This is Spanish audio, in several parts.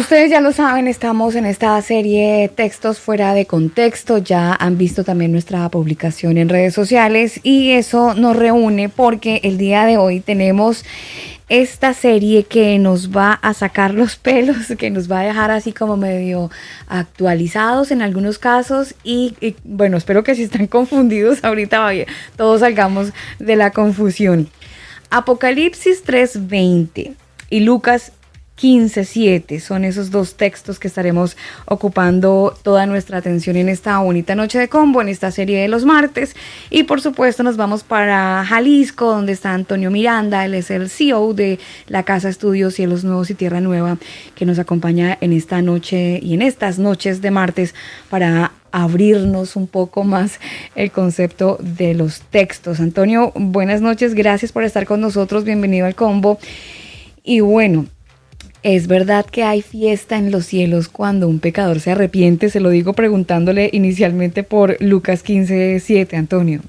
Ustedes ya lo saben, estamos en esta serie Textos fuera de contexto, ya han visto también nuestra publicación en redes sociales y eso nos reúne porque el día de hoy tenemos esta serie que nos va a sacar los pelos, que nos va a dejar así como medio actualizados en algunos casos y bueno, espero que si están confundidos ahorita vaya, todos salgamos de la confusión. Apocalipsis 3:20 y Lucas 15:7 son esos dos textos que estaremos ocupando toda nuestra atención en esta bonita noche de combo, en esta serie de los martes. Y por supuesto nos vamos para Jalisco, donde está Antonio Miranda. Él es el CEO de la Casa Estudios Cielos Nuevos y Tierra Nueva, que nos acompaña en esta noche y en estas noches de martes para abrirnos un poco más el concepto de los textos. Antonio, buenas noches, gracias por estar con nosotros, bienvenido al combo. Y bueno, ¿es verdad que hay fiesta en los cielos cuando un pecador se arrepiente? Se lo digo preguntándole inicialmente por Lucas 15:7, Antonio.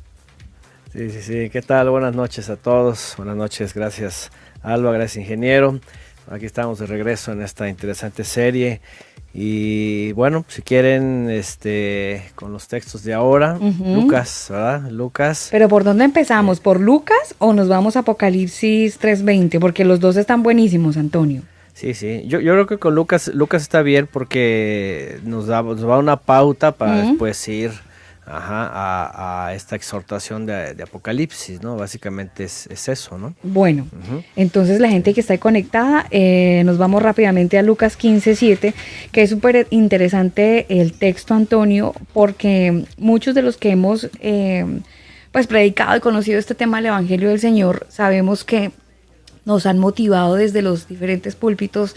Sí. ¿Qué tal? Buenas noches a todos. Buenas noches. Gracias, Alba. Gracias, ingeniero. Aquí estamos de regreso en esta interesante serie. Y bueno, si quieren, con los textos de ahora, Lucas, ¿verdad? Lucas. ¿Pero por dónde empezamos? ¿Por Lucas o nos vamos a Apocalipsis 3:20? Porque los dos están buenísimos, Antonio. Sí. Yo creo que con Lucas está bien porque nos da una pauta para después ir a esta exhortación de Apocalipsis, ¿no? Básicamente es eso, ¿no? Bueno, entonces la gente que está conectada, nos vamos rápidamente a Lucas 15:7, que es súper interesante el texto, Antonio, porque muchos de los que hemos pues predicado y conocido este tema del Evangelio del Señor, sabemos que nos han motivado desde los diferentes púlpitos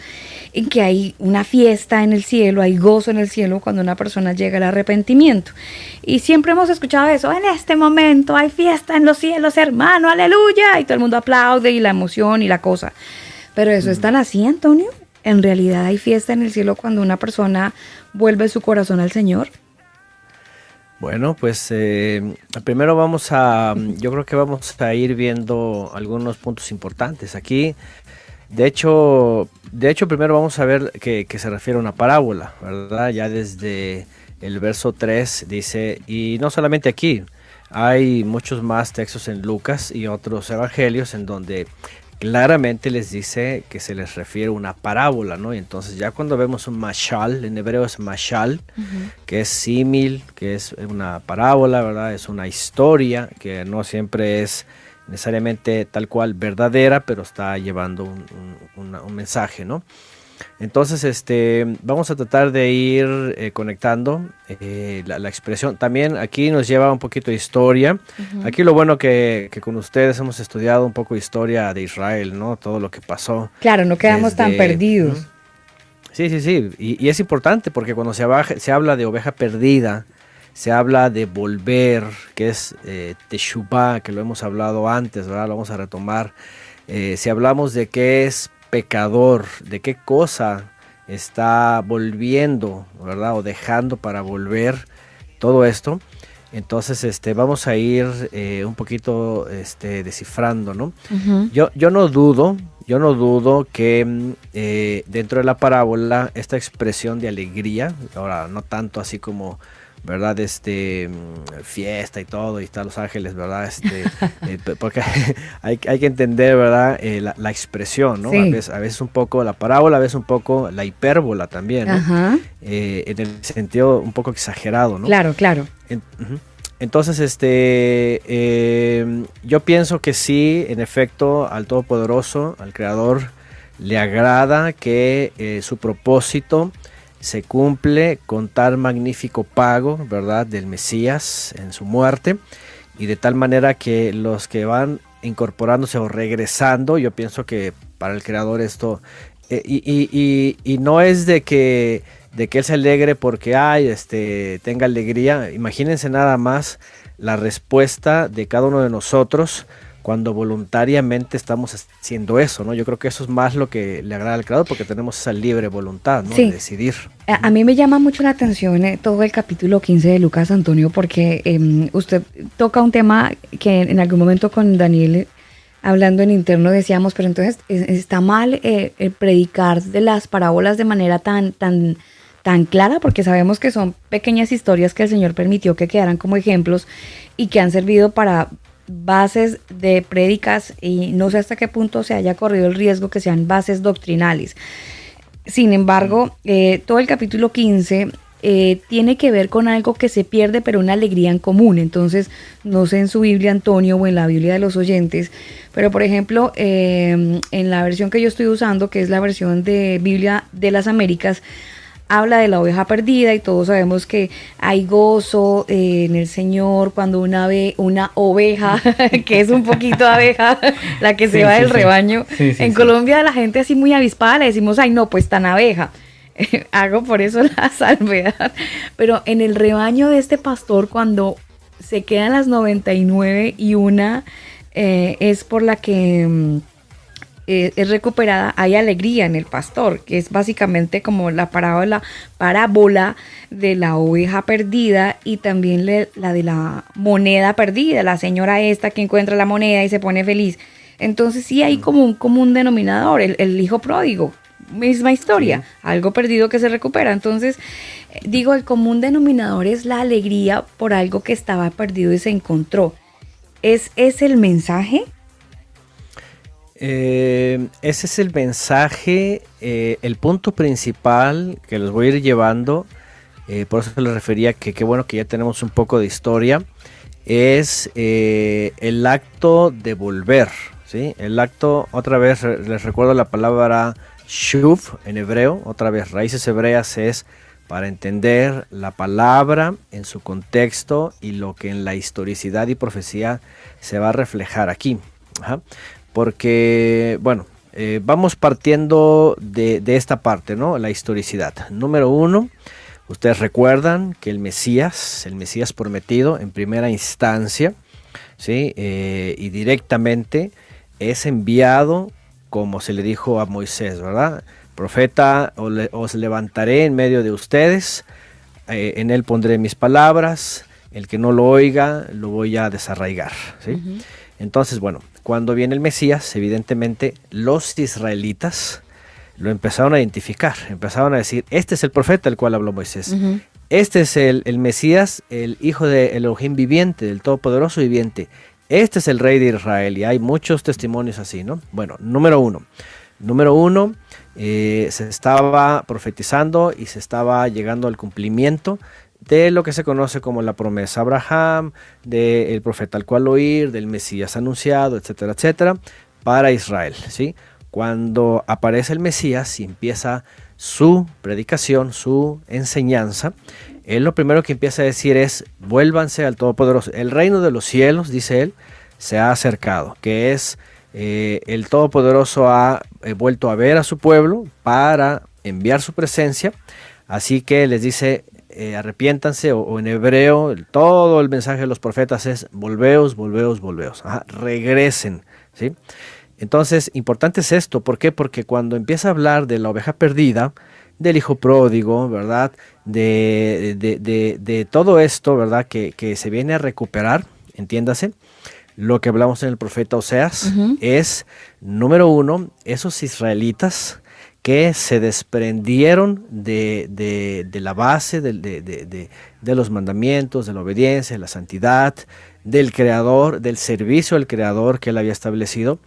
en que hay una fiesta en el cielo, hay gozo en el cielo cuando una persona llega al arrepentimiento. Y siempre hemos escuchado eso: en este momento hay fiesta en los cielos, hermano, aleluya, y todo el mundo aplaude y la emoción y la cosa. Pero eso es tan así, Antonio. ¿En realidad hay fiesta en el cielo cuando una persona vuelve su corazón al Señor? Bueno, pues primero yo creo que vamos a ir viendo algunos puntos importantes aquí. De hecho, primero vamos a ver que se refiere a una parábola, ¿verdad? Ya desde el verso 3 dice, y no solamente aquí, hay muchos más textos en Lucas y otros evangelios en donde claramente les dice que se les refiere a una parábola, ¿no? Y entonces ya cuando vemos un mashal, en hebreo es mashal, que es símil, que es una parábola, ¿verdad? Es una historia que no siempre es necesariamente tal cual verdadera, pero está llevando un mensaje, ¿no? Entonces, vamos a tratar de ir conectando la expresión. También aquí nos lleva un poquito de historia. Aquí lo bueno que con ustedes hemos estudiado un poco de historia de Israel, ¿no? Todo lo que pasó. Claro, no quedamos tan perdidos. Sí. Y es importante porque cuando se habla de oveja perdida, se habla de volver, que es teshuvah, que lo hemos hablado antes, ¿verdad? Lo vamos a retomar. Si hablamos de qué es pecador, de qué cosa está volviendo, ¿verdad? O dejando para volver, todo esto. Entonces, vamos a ir un poquito descifrando, ¿no? Yo no dudo que dentro de la parábola esta expresión de alegría, ahora no tanto así como, ¿verdad? Fiesta y todo, y está Los Ángeles, ¿verdad? Porque hay que entender, ¿verdad? La expresión, ¿no? Sí. A veces un poco la parábola, a veces un poco la hipérbola también, ¿no? En el sentido un poco exagerado, ¿no? Claro. Entonces, yo pienso que sí, en efecto, al Todopoderoso, al Creador, le agrada que su propósito se cumple con tal magnífico pago, ¿verdad?, del Mesías en su muerte, y de tal manera que los que van incorporándose o regresando, yo pienso que para el Creador esto, y no es de que Él se alegre porque tenga alegría. Imagínense nada más la respuesta de cada uno de nosotros cuando voluntariamente estamos haciendo eso, ¿no? Yo creo que eso es más lo que le agrada al Creador, porque tenemos esa libre voluntad, ¿no? Sí. De decidir. A mí me llama mucho la atención todo el capítulo 15 de Lucas, Antonio, porque usted toca un tema que en algún momento con Daniel hablando en interno decíamos, pero entonces está mal el predicar de las parábolas de manera tan clara, porque sabemos que son pequeñas historias que el Señor permitió que quedaran como ejemplos y que han servido para bases de prédicas, y no sé hasta qué punto se haya corrido el riesgo que sean bases doctrinales. Sin embargo, todo el capítulo 15 tiene que ver con algo que se pierde, pero una alegría en común. Entonces, no sé en su Biblia, Antonio, o en la Biblia de los oyentes, pero por ejemplo, en la versión que yo estoy usando, que es la versión de Biblia de las Américas, habla de la oveja perdida, y todos sabemos que hay gozo en el Señor cuando una oveja, que es un poquito abeja, la que se va del rebaño. En Colombia la gente así muy avispada le decimos, ay no, pues tan abeja. Hago por eso la salvedad. Pero en el rebaño de este pastor, cuando se quedan las 99 y una es por la que es recuperada, hay alegría en el pastor, que es básicamente como la parábola de la oveja perdida, y también la de la moneda perdida, la señora esta que encuentra la moneda y se pone feliz. Entonces sí hay como un común denominador, el hijo pródigo, misma historia, algo perdido que se recupera. Entonces digo, el común denominador es la alegría por algo que estaba perdido y se encontró. ¿Es el mensaje? Ese es el mensaje, el punto principal que los voy a ir llevando, por eso les refería que qué bueno que ya tenemos un poco de historia, es el acto de volver, ¿sí? El acto, otra vez les recuerdo la palabra shuv en hebreo, otra vez raíces hebreas, es para entender la palabra en su contexto y lo que en la historicidad y profecía se va a reflejar aquí. Ajá. Porque, bueno, vamos partiendo de esta parte, ¿no? La historicidad. Número 1, ustedes recuerdan que el Mesías prometido en primera instancia, ¿sí? Y directamente es enviado, como se le dijo a Moisés, ¿verdad? Profeta, os levantaré en medio de ustedes, en él pondré mis palabras, el que no lo oiga, lo voy a desarraigar, ¿sí? Uh-huh. Entonces, bueno, cuando viene el Mesías, evidentemente los israelitas lo empezaron a identificar, empezaron a decir, este es el profeta del cual habló Moisés, uh-huh. Este es el Mesías, el hijo del Elohim viviente, del Todopoderoso viviente, este es el rey de Israel, y hay muchos testimonios así, ¿no? Bueno, número uno, se estaba profetizando y se estaba llegando al cumplimiento de lo que se conoce como la promesa a Abraham, del profeta al cual oír, del Mesías anunciado, etcétera, etcétera, para Israel, ¿sí? Cuando aparece el Mesías y empieza su predicación, su enseñanza, él lo primero que empieza a decir es, vuélvanse al Todopoderoso. El reino de los cielos, dice él, se ha acercado, que es el Todopoderoso ha vuelto a ver a su pueblo para enviar su presencia, así que les dice, arrepiéntanse, o en hebreo todo el mensaje de los profetas es volveos, volveos, volveos. Ajá, regresen, ¿sí? Entonces, importante es esto, ¿por qué? Porque cuando empieza a hablar de la oveja perdida, del hijo pródigo, ¿verdad? De todo esto, ¿verdad? Que se viene a recuperar, entiéndase, lo que hablamos en el profeta Oseas, uh-huh. Es, número 1, esos israelitas que se desprendieron de la base de los mandamientos, de la obediencia, de la santidad, del Creador, del servicio al Creador que él había establecido,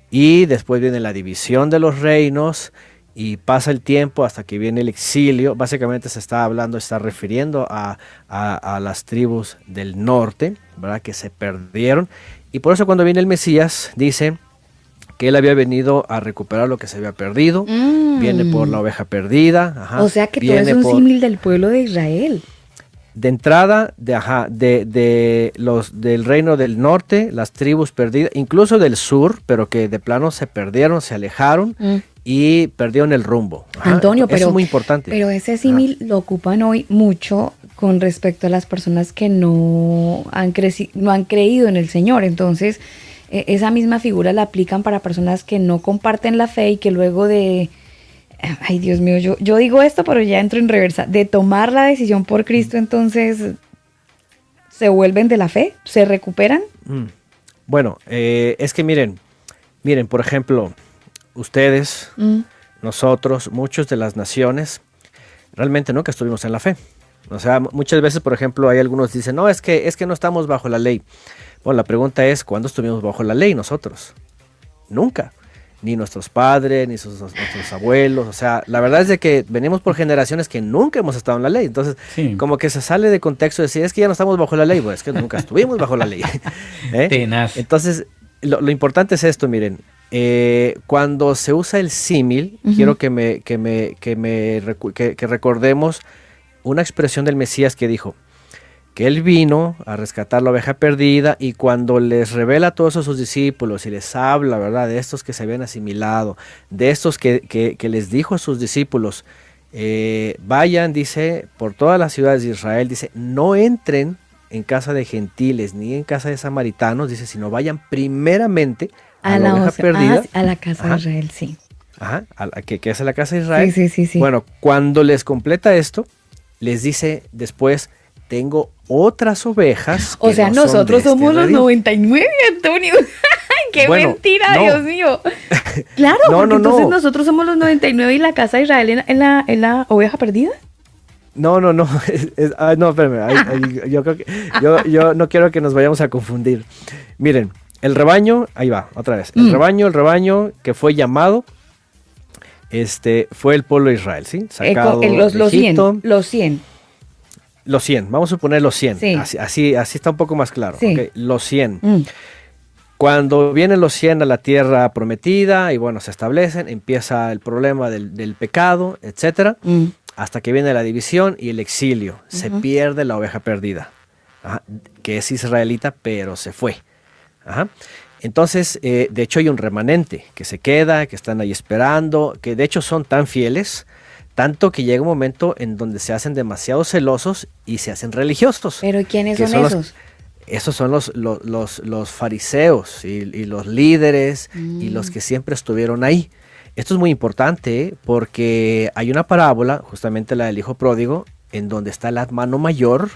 y después viene la división de los reinos, y pasa el tiempo hasta que viene el exilio. Básicamente se está refiriendo a las tribus del norte, ¿verdad? Que se perdieron, y por eso cuando viene el Mesías dice que él había venido a recuperar lo que se había perdido, viene por la oveja perdida. Ajá, o sea que todo es un símil del pueblo de Israel. De entrada, del reino del norte, las tribus perdidas, incluso del sur, pero que de plano se perdieron, se alejaron y perdieron el rumbo. Ajá, Antonio, pero eso es muy importante. Pero ese símil lo ocupan hoy mucho con respecto a las personas que no han creído en el Señor. Entonces, esa misma figura la aplican para personas que no comparten la fe y que luego de, ay Dios mío, yo digo esto pero ya entro en reversa, de tomar la decisión por Cristo, entonces se vuelven de la fe, se recuperan. Bueno, es que miren, Miren, por ejemplo, ustedes, nosotros, muchos de las naciones, realmente nunca estuvimos en la fe. O sea, muchas veces, por ejemplo, hay algunos que dicen, no, es que no estamos bajo la ley. Bueno, la pregunta es, ¿cuándo estuvimos bajo la ley nosotros? Nunca. Ni nuestros padres, ni nuestros abuelos. O sea, la verdad es de que venimos por generaciones que nunca hemos estado en la ley. Entonces, como que se sale de contexto decir, es que ya no estamos bajo la ley. Pues es que nunca estuvimos bajo la ley. Tenaz. Entonces, lo importante es esto, miren. Cuando se usa el símil, quiero que recordemos una expresión del Mesías que dijo que él vino a rescatar la oveja perdida, y cuando les revela a todos a sus discípulos y les habla, ¿verdad?, de estos que se habían asimilado, de estos que les dijo a sus discípulos, vayan, dice, por todas las ciudades de Israel, dice, no entren en casa de gentiles ni en casa de samaritanos, dice, sino vayan primeramente a la oveja perdida. A la casa de Israel, sí. Ajá, que es a la casa de Israel. Sí. Bueno, cuando les completa esto, les dice después, tengo otras ovejas. O sea, nosotros somos los 99, Antonio. ¡Qué mentira, no. Dios mío! Claro, porque entonces nosotros somos los 99 y la casa de Israel en la oveja perdida. No, no, espérame, yo creo que yo no quiero que nos vayamos a confundir. Miren, el rebaño, ahí va, otra vez. El rebaño que fue llamado, fue el pueblo de Israel, ¿sí? Sacado los 100. Los 100, vamos a suponer los 100. Sí. Así está un poco más claro. Sí. Okay, los 100. Cuando vienen los 100 a la tierra prometida y bueno, se establecen, empieza el problema del pecado, etcétera, hasta que viene la división y el exilio. Se pierde la oveja perdida, que es israelita, pero se fue. Entonces, de hecho hay un remanente que se queda, que están ahí esperando, que de hecho son tan fieles, tanto que llega un momento en donde se hacen demasiado celosos y se hacen religiosos. ¿Pero quiénes son esos? Esos son los fariseos y los líderes y los que siempre estuvieron ahí. Esto es muy importante porque hay una parábola, justamente la del hijo pródigo, en donde está el hermano mayor,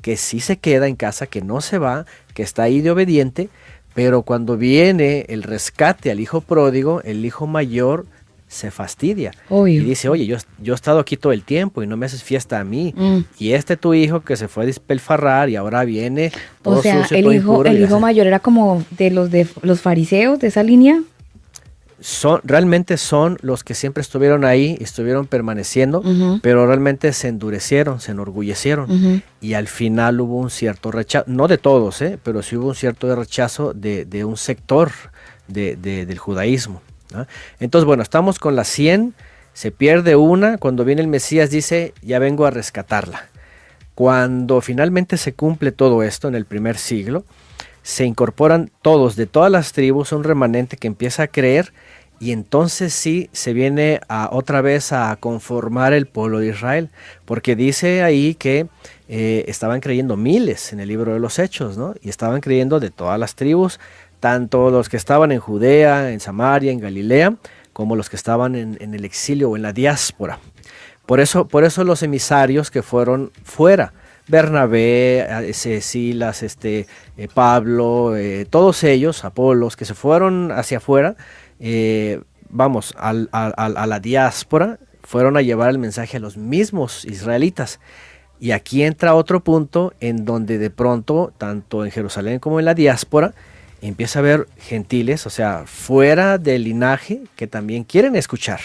que sí se queda en casa, que no se va, que está ahí de obediente, pero cuando viene el rescate al hijo pródigo, el hijo mayor se fastidia. Y dice, oye, yo he estado aquí todo el tiempo y no me haces fiesta a mí. Y tu hijo que se fue a despilfarrar y ahora viene todo sucio, el hijo mayor era como de los fariseos, de esa línea. Realmente son los que siempre estuvieron ahí, estuvieron permaneciendo, pero realmente se endurecieron, se enorgullecieron. Y al final hubo un cierto rechazo, no de todos, pero sí hubo un cierto rechazo de un sector del judaísmo. Entonces, bueno, estamos con las 100, se pierde una, cuando viene el Mesías dice, ya vengo a rescatarla. Cuando finalmente se cumple todo esto en el primer siglo, se incorporan todos, de todas las tribus, un remanente que empieza a creer, y entonces sí se viene otra vez a conformar el pueblo de Israel, porque dice ahí que estaban creyendo miles en el libro de los Hechos, ¿no? Y estaban creyendo de todas las tribus, tanto los que estaban en Judea, en Samaria, en Galilea, como los que estaban en el exilio o en la diáspora. Por eso los emisarios que fueron fuera, Bernabé, Silas, Pablo, todos ellos, Apolos, que se fueron hacia afuera, a la diáspora, fueron a llevar el mensaje a los mismos israelitas. Y aquí entra otro punto en donde de pronto, tanto en Jerusalén como en la diáspora, empieza a haber gentiles, o sea, fuera del linaje, que también quieren escuchar.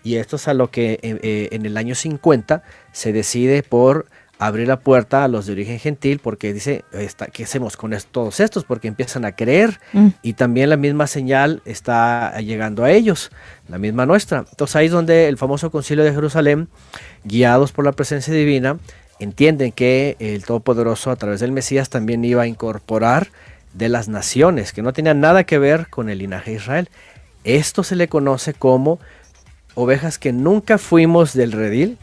Y esto es a lo que en el año 50 se decide por abrir la puerta a los de origen gentil, porque dice, ¿qué hacemos con todos estos? Porque empiezan a creer y también la misma señal está llegando a ellos, la misma nuestra. Entonces ahí es donde el famoso Concilio de Jerusalén, guiados por la presencia divina, entienden que el Todopoderoso a través del Mesías también iba a incorporar de las naciones, que no tenían nada que ver con el linaje de Israel. Esto se le conoce como ovejas que nunca fuimos del redil,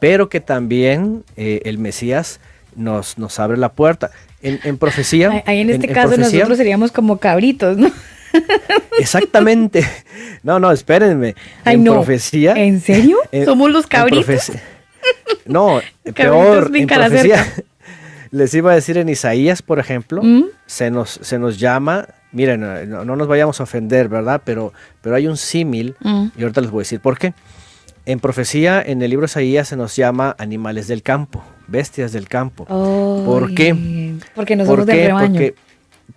pero que también el Mesías nos abre la puerta. En profecía... Ahí en este caso profecía, nosotros seríamos como cabritos, ¿no? Exactamente. No, espérenme. Profecía... ¿En serio? ¿Somos los cabritos? No, peor, en profecía... Les iba a decir en Isaías, por ejemplo, se nos llama miren, no nos vayamos a ofender, ¿verdad? Pero hay un símil, y ahorita les voy a decir por qué. En profecía, en el libro de Isaías se nos llama animales del campo, bestias del campo. Oh, ¿Por qué? Porque no somos del rebaño.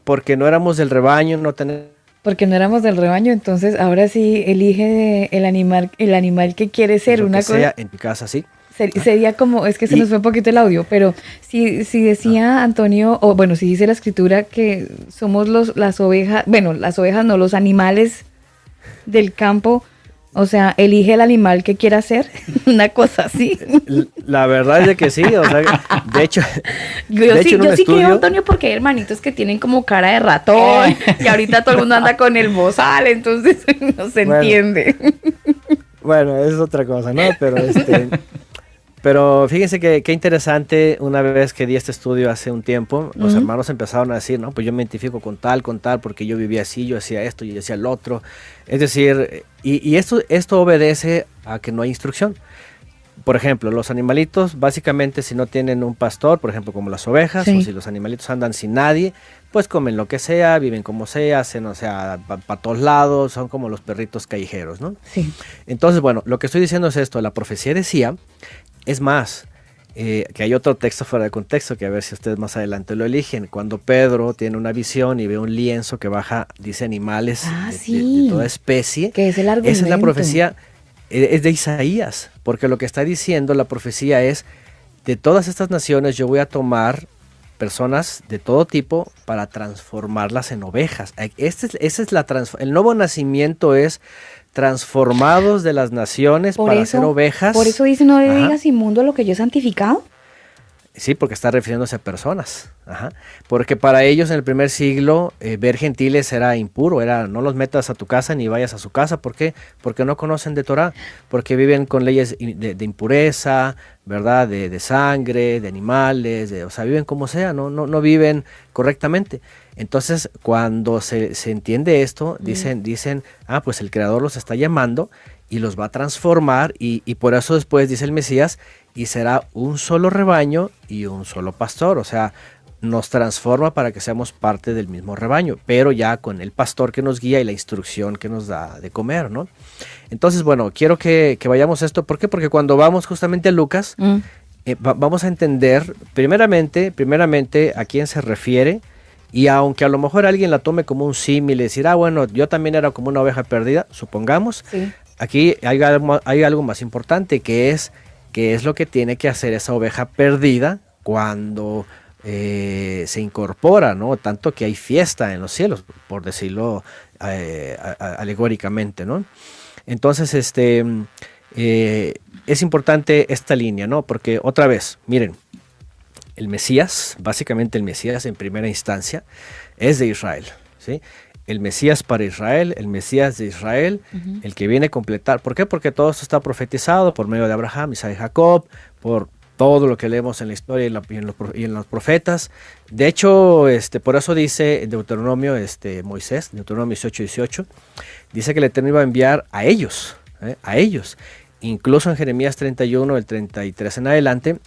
Porque no éramos del rebaño, no tenemos... Porque no éramos del rebaño, entonces ahora sí elige el animal que quiere ser. Lo una que cosa sea en tu casa, sí. Sería como, es que se nos fue un poquito el audio, pero si decía Antonio, o bueno, si dice la escritura que somos las ovejas, bueno, las ovejas no, los animales del campo, o sea, elige el animal que quiera ser, una cosa así. La verdad es de que sí, o sea, de hecho, yo sí creo, Antonio, porque hay hermanitos que tienen como cara de ratón, y ahorita todo el mundo anda con el bozal, entonces no se entiende. Bueno, es otra cosa, ¿no? Pero fíjense que qué interesante, una vez que di este estudio hace un tiempo, los hermanos empezaron a decir, no, pues yo me identifico con tal, porque yo vivía así, yo hacía esto, yo hacía el otro. Es decir, y esto obedece a que no hay instrucción. Por ejemplo, los animalitos, básicamente si no tienen un pastor, por ejemplo como las ovejas, sí, o si los animalitos andan sin nadie, pues comen lo que sea, viven como sea, hacen, o sea, para todos lados, son como los perritos callejeros, ¿no? Sí. Entonces, bueno, lo que estoy diciendo es esto, la profecía decía, es más, que hay otro texto fuera de contexto, que a ver si ustedes más adelante lo eligen, cuando Pedro tiene una visión y ve un lienzo que baja, dice animales de toda especie, que es el argumento. Esa es la profecía, es de Isaías, porque lo que está diciendo la profecía es, de todas estas naciones yo voy a tomar personas de todo tipo para transformarlas en ovejas. Esa es el nuevo nacimiento es transformados de las naciones para ser ovejas. Por eso dice, no le digas inmundo a lo que yo he santificado. Sí, porque está refiriéndose a personas. Ajá. Porque para ellos en el primer siglo ver gentiles era impuro, era no los metas a tu casa ni vayas a su casa. ¿Por qué? Porque no conocen de Torah, porque viven con leyes de impureza, ¿verdad? De sangre, de animales, o sea, viven como sea, no viven correctamente. Entonces, cuando se entiende esto, dicen, pues el Creador los está llamando y los va a transformar y por eso después dice el Mesías, y será un solo rebaño y un solo pastor, o sea, nos transforma para que seamos parte del mismo rebaño, pero ya con el pastor que nos guía y la instrucción que nos da de comer, ¿no? Entonces, bueno, quiero que vayamos a esto, ¿por qué? Porque cuando vamos justamente a Lucas, vamos a entender primeramente a quién se refiere. Y aunque a lo mejor alguien la tome como un símil y decir, bueno, yo también era como una oveja perdida, supongamos, sí. Aquí hay algo más importante, que es lo que tiene que hacer esa oveja perdida cuando se incorpora, ¿no? Tanto que hay fiesta en los cielos, por decirlo alegóricamente, ¿no? Entonces, es importante esta línea, ¿no? Porque otra vez, miren, el Mesías, básicamente el Mesías en primera instancia, es de Israel, ¿sí? El Mesías para Israel, el Mesías de Israel, el que viene a completar. ¿Por qué? Porque todo esto está profetizado por medio de Abraham, Isaac y Jacob, por todo lo que leemos en la historia y en los profetas. De hecho, por eso dice en Deuteronomio, Moisés, Deuteronomio 18, dice que el Eterno iba a enviar a ellos. Incluso en Jeremías 31, del 33 en adelante,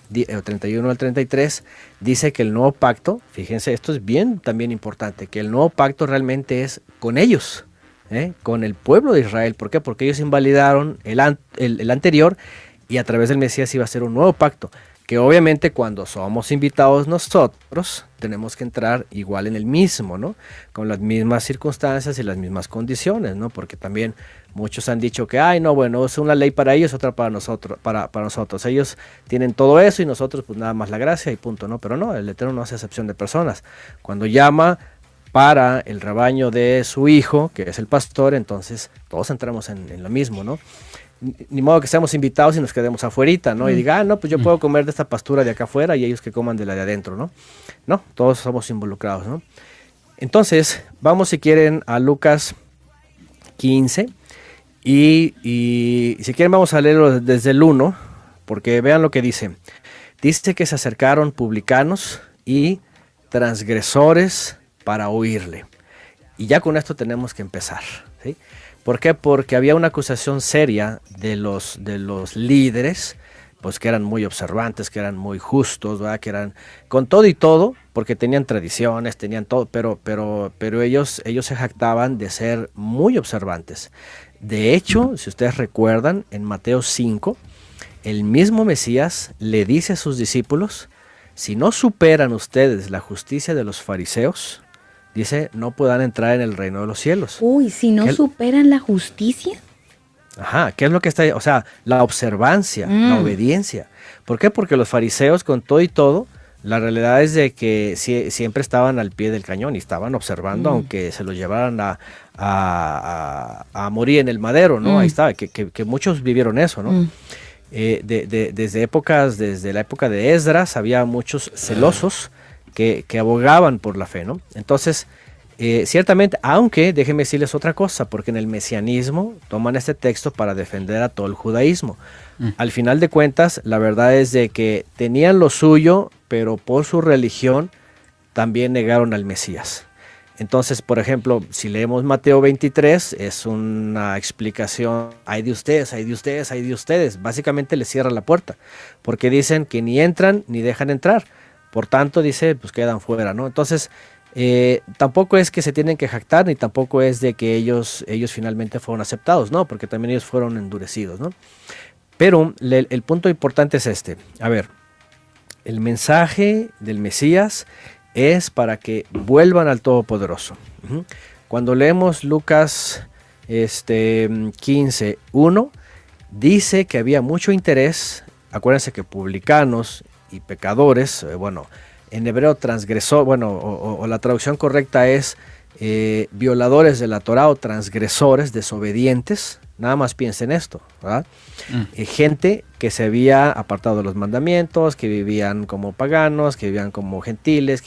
31 al 33, dice que el nuevo pacto, fíjense, esto es bien también importante, que el nuevo pacto realmente es con ellos, con el pueblo de Israel. ¿Por qué? Porque ellos invalidaron el anterior y a través del Mesías iba a ser un nuevo pacto, que obviamente cuando somos invitados nosotros tenemos que entrar igual en el mismo, ¿no? Con las mismas circunstancias y las mismas condiciones, ¿no? Porque también muchos han dicho que, es una ley para ellos, otra para nosotros, para nosotros. Ellos tienen todo eso y nosotros pues nada más la gracia y punto, ¿no? Pero no, el Eterno no hace excepción de personas. Cuando llama para el rebaño de su hijo, que es el pastor, entonces todos entramos en lo mismo, ¿no? Ni modo que seamos invitados y nos quedemos afuerita, ¿no? Y diga, pues yo puedo comer de esta pastura de acá afuera y ellos que coman de la de adentro, ¿no? No, todos somos involucrados, ¿no? Entonces, vamos si quieren a Lucas 15 y si quieren vamos a leerlo desde el 1, porque vean lo que dice. Dice que se acercaron publicanos y transgresores para oírle. Y ya con esto tenemos que empezar, ¿sí? ¿Por qué? Porque había una acusación seria de los líderes pues que eran muy observantes, que eran muy justos, ¿verdad? Que eran con todo y todo, porque tenían tradiciones, tenían todo, pero ellos se jactaban de ser muy observantes. De hecho, si ustedes recuerdan, en Mateo 5, el mismo Mesías le dice a sus discípulos, si no superan ustedes la justicia de los fariseos, dice, no puedan entrar en el reino de los cielos. Uy, si no superan la justicia. Ajá, ¿qué es lo que está ahí? O sea, la observancia, la obediencia. ¿Por qué? Porque los fariseos, con todo y todo, la realidad es de que siempre estaban al pie del cañón y estaban observando, aunque se los llevaran a morir en el madero, ¿no? Ahí estaba, que muchos vivieron eso, ¿no? Desde la época de Esdras, había muchos celosos que abogaban por la fe, ¿no? Entonces, ciertamente, aunque déjenme decirles otra cosa, porque en el mesianismo toman este texto para defender a todo el judaísmo. Al final de cuentas, la verdad es de que tenían lo suyo, pero por su religión también negaron al Mesías. Entonces, por ejemplo, si leemos Mateo 23, es una explicación, ay de ustedes, ay de ustedes, ay de ustedes. Básicamente les cierra la puerta, porque dicen que ni entran ni dejan entrar. Por tanto, dice, pues quedan fuera, ¿no? Entonces, tampoco es que se tienen que jactar, ni tampoco es de que ellos finalmente fueron aceptados, ¿no? Porque también ellos fueron endurecidos, ¿no? Pero el punto importante es este. A ver, el mensaje del Mesías es para que vuelvan al Todopoderoso. Cuando leemos Lucas 15:1, dice que había mucho interés. Acuérdense que publicanos y pecadores, en hebreo transgresor, o la traducción correcta es violadores de la Torá o transgresores, desobedientes. Nada más piensen esto, ¿verdad? Gente que se había apartado de los mandamientos, que vivían como paganos, que vivían como gentiles,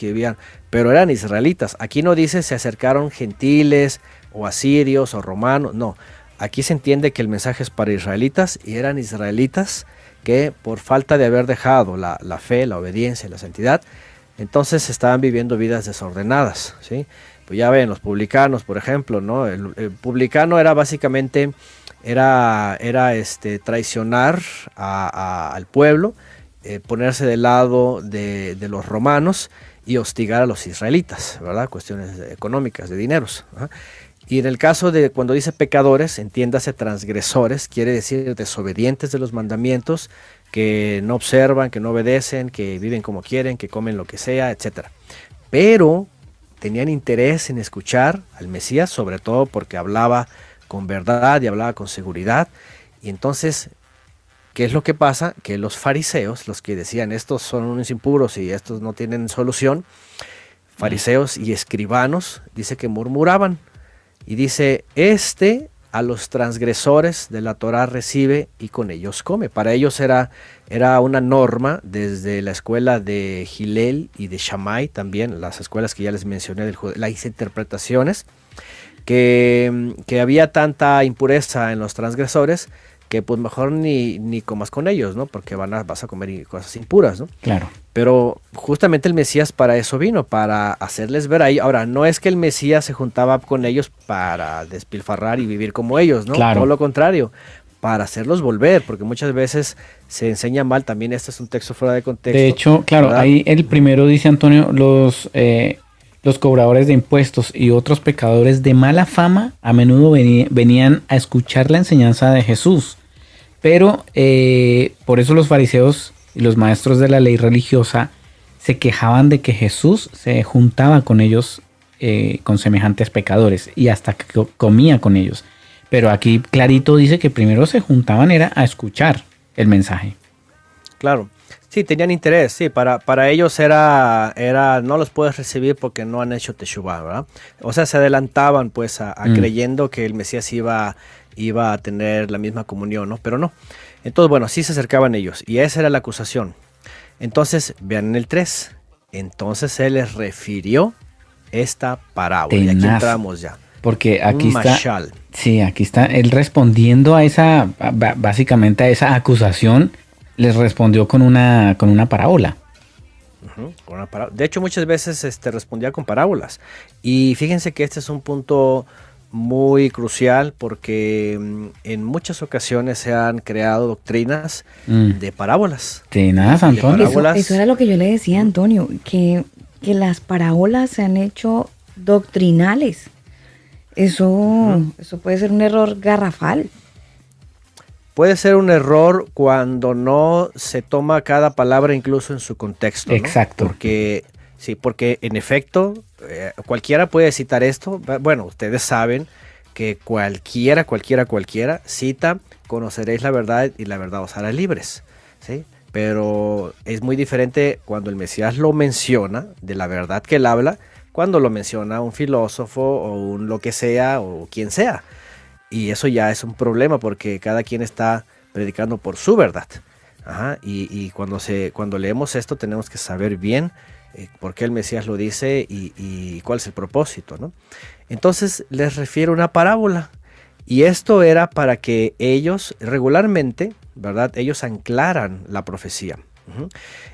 pero eran israelitas. Aquí no dice se acercaron gentiles o asirios o romanos, no. Aquí se entiende que el mensaje es para israelitas y eran israelitas que por falta de haber dejado la fe, la obediencia y la santidad, entonces estaban viviendo vidas desordenadas, ¿sí? Pues ya ven, los publicanos, por ejemplo, ¿no? El publicano era básicamente traicionar al pueblo, ponerse del lado de los romanos y hostigar a los israelitas, ¿verdad? Cuestiones económicas, de dineros, ¿verdad? Y en el caso de cuando dice pecadores, entiéndase transgresores, quiere decir desobedientes de los mandamientos, que no observan, que no obedecen, que viven como quieren, que comen lo que sea, etc. Pero tenían interés en escuchar al Mesías, sobre todo porque hablaba con verdad y hablaba con seguridad. Y entonces, ¿qué es lo que pasa? Que los fariseos, los que decían estos son unos impuros y estos no tienen solución, fariseos y escribanos, dice que murmuraban. Y dice, a los transgresores de la Torá recibe y con ellos come. Para ellos era una norma desde la escuela de Hillel y de Shammai también, las escuelas que ya les mencioné, las interpretaciones, que había tanta impureza en los transgresores que pues mejor ni comas con ellos, ¿no? Porque vas a comer cosas impuras, ¿no? Claro. Pero justamente el Mesías para eso vino, para hacerles ver ahí. Ahora, no es que el Mesías se juntaba con ellos para despilfarrar y vivir como ellos, ¿no? Claro. Todo lo contrario, para hacerlos volver, porque muchas veces se enseña mal. También este es un texto fuera de contexto. De hecho, claro, ¿verdad? Ahí el primero dice, Antonio, los cobradores de impuestos y otros pecadores de mala fama a menudo venían a escuchar la enseñanza de Jesús. Pero por eso los fariseos y los maestros de la ley religiosa se quejaban de que Jesús se juntaba con ellos, con semejantes pecadores, y hasta que comía con ellos. Pero aquí clarito dice que primero se juntaban era a escuchar el mensaje. Claro, sí, tenían interés, sí, para ellos era no los puedes recibir porque no han hecho teshuvah, ¿verdad? O sea, se adelantaban pues a creyendo que el Mesías iba a tener la misma comunión, ¿no? Pero no. Entonces, bueno, sí se acercaban ellos y esa era la acusación. Entonces, vean en el 3. Entonces él les refirió esta parábola. Y aquí entramos ya. Porque aquí está, sí, aquí está él respondiendo a esa, básicamente a esa acusación, les respondió con una parábola. De hecho, muchas veces respondía con parábolas. Y fíjense que este es un punto muy crucial porque en muchas ocasiones se han creado doctrinas de parábolas. Tenaz, Antonio. Eso era lo que yo le decía a Antonio, que las parábolas se han hecho doctrinales. Eso puede ser un error garrafal. Puede ser un error cuando no se toma cada palabra incluso en su contexto, ¿no? Exacto. Porque en efecto, cualquiera puede citar esto. Bueno, ustedes saben que cualquiera cita, conoceréis la verdad y la verdad os hará libres, ¿sí? Pero es muy diferente cuando el Mesías lo menciona, de la verdad que él habla, cuando lo menciona un filósofo o un lo que sea o quien sea. Y eso ya es un problema porque cada quien está predicando por su verdad. Ajá, y cuando leemos esto tenemos que saber bien por qué el Mesías lo dice y cuál es el propósito, ¿no? Entonces les refiero una parábola. Y esto era para que ellos regularmente, ¿verdad? Ellos anclaran la profecía.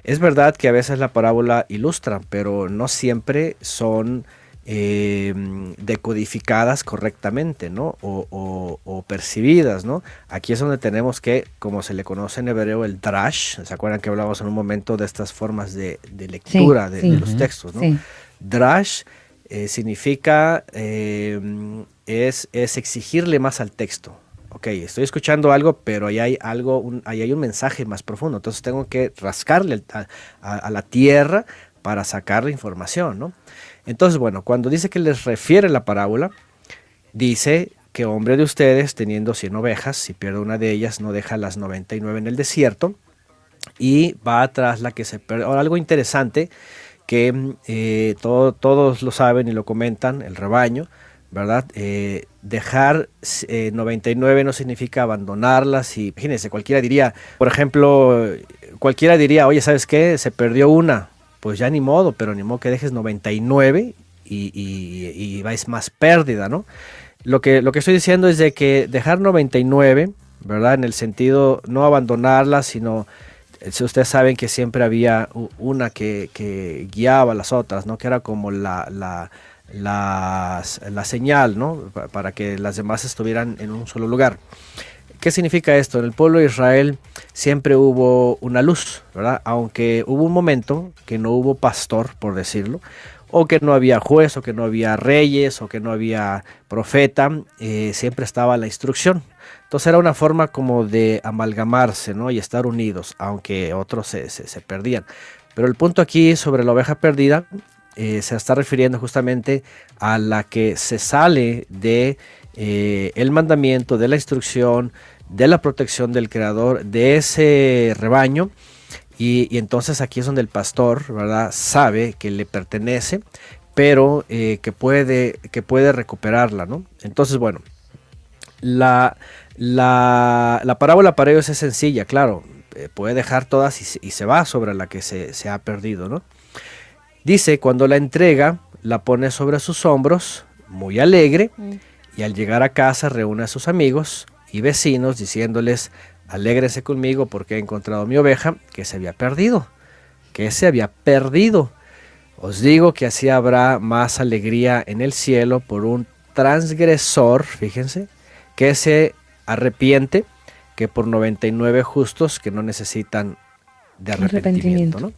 Es verdad que a veces la parábola ilustra, pero no siempre son decodificadas correctamente, ¿no? O percibidas, ¿no? Aquí es donde tenemos que, como se le conoce en hebreo, el drash. ¿Se acuerdan que hablábamos en un momento de estas formas de lectura de los textos, ¿no? Sí. Drash significa, es exigirle más al texto. Ok, estoy escuchando algo, pero ahí hay ahí hay un mensaje más profundo. Entonces tengo que rascarle a la tierra para sacar la información, ¿no? Entonces, bueno, cuando dice que les refiere la parábola, dice que hombre de ustedes, teniendo 100 ovejas, si pierde una de ellas, no deja las 99 en el desierto y va tras la que se pierde. Ahora, algo interesante que todos lo saben y lo comentan, el rebaño, ¿verdad? Dejar 99 no significa abandonarlas. Y imagínense, cualquiera diría, por ejemplo, oye, ¿sabes qué? Se perdió una. Pues ya ni modo, pero ni modo que dejes 99 y vais más pérdida, ¿no? Lo que estoy diciendo es de que dejar 99, ¿verdad? En el sentido, no abandonarla, sino, si ustedes saben que siempre había una que guiaba a las otras, ¿no? Que era como la señal, ¿no? Para que las demás estuvieran en un solo lugar. ¿Qué significa esto? En el pueblo de Israel siempre hubo una luz, ¿verdad? Aunque hubo un momento que no hubo pastor, por decirlo, o que no había juez, o que no había reyes, o que no había profeta, siempre estaba la instrucción. Entonces era una forma como de amalgamarse, ¿no? Y estar unidos, aunque otros se perdían. Pero el punto aquí sobre la oveja perdida se está refiriendo justamente a la que se sale de el mandamiento, de la instrucción, de la protección del creador, de ese rebaño, y entonces aquí es donde el pastor, ¿verdad?, sabe que le pertenece, pero que puede recuperarla, ¿no? Entonces, bueno, la parábola para ellos es sencilla, claro, puede dejar todas y se va sobre la que se ha perdido, ¿no? Dice, cuando la entrega, la pone sobre sus hombros, muy alegre, y al llegar a casa reúne a sus amigos y vecinos diciéndoles, alégrense conmigo porque he encontrado mi oveja que se había perdido. Os digo que así habrá más alegría en el cielo por un transgresor, fíjense, que se arrepiente, que por 99 justos que no necesitan de arrepentimiento, ¿no?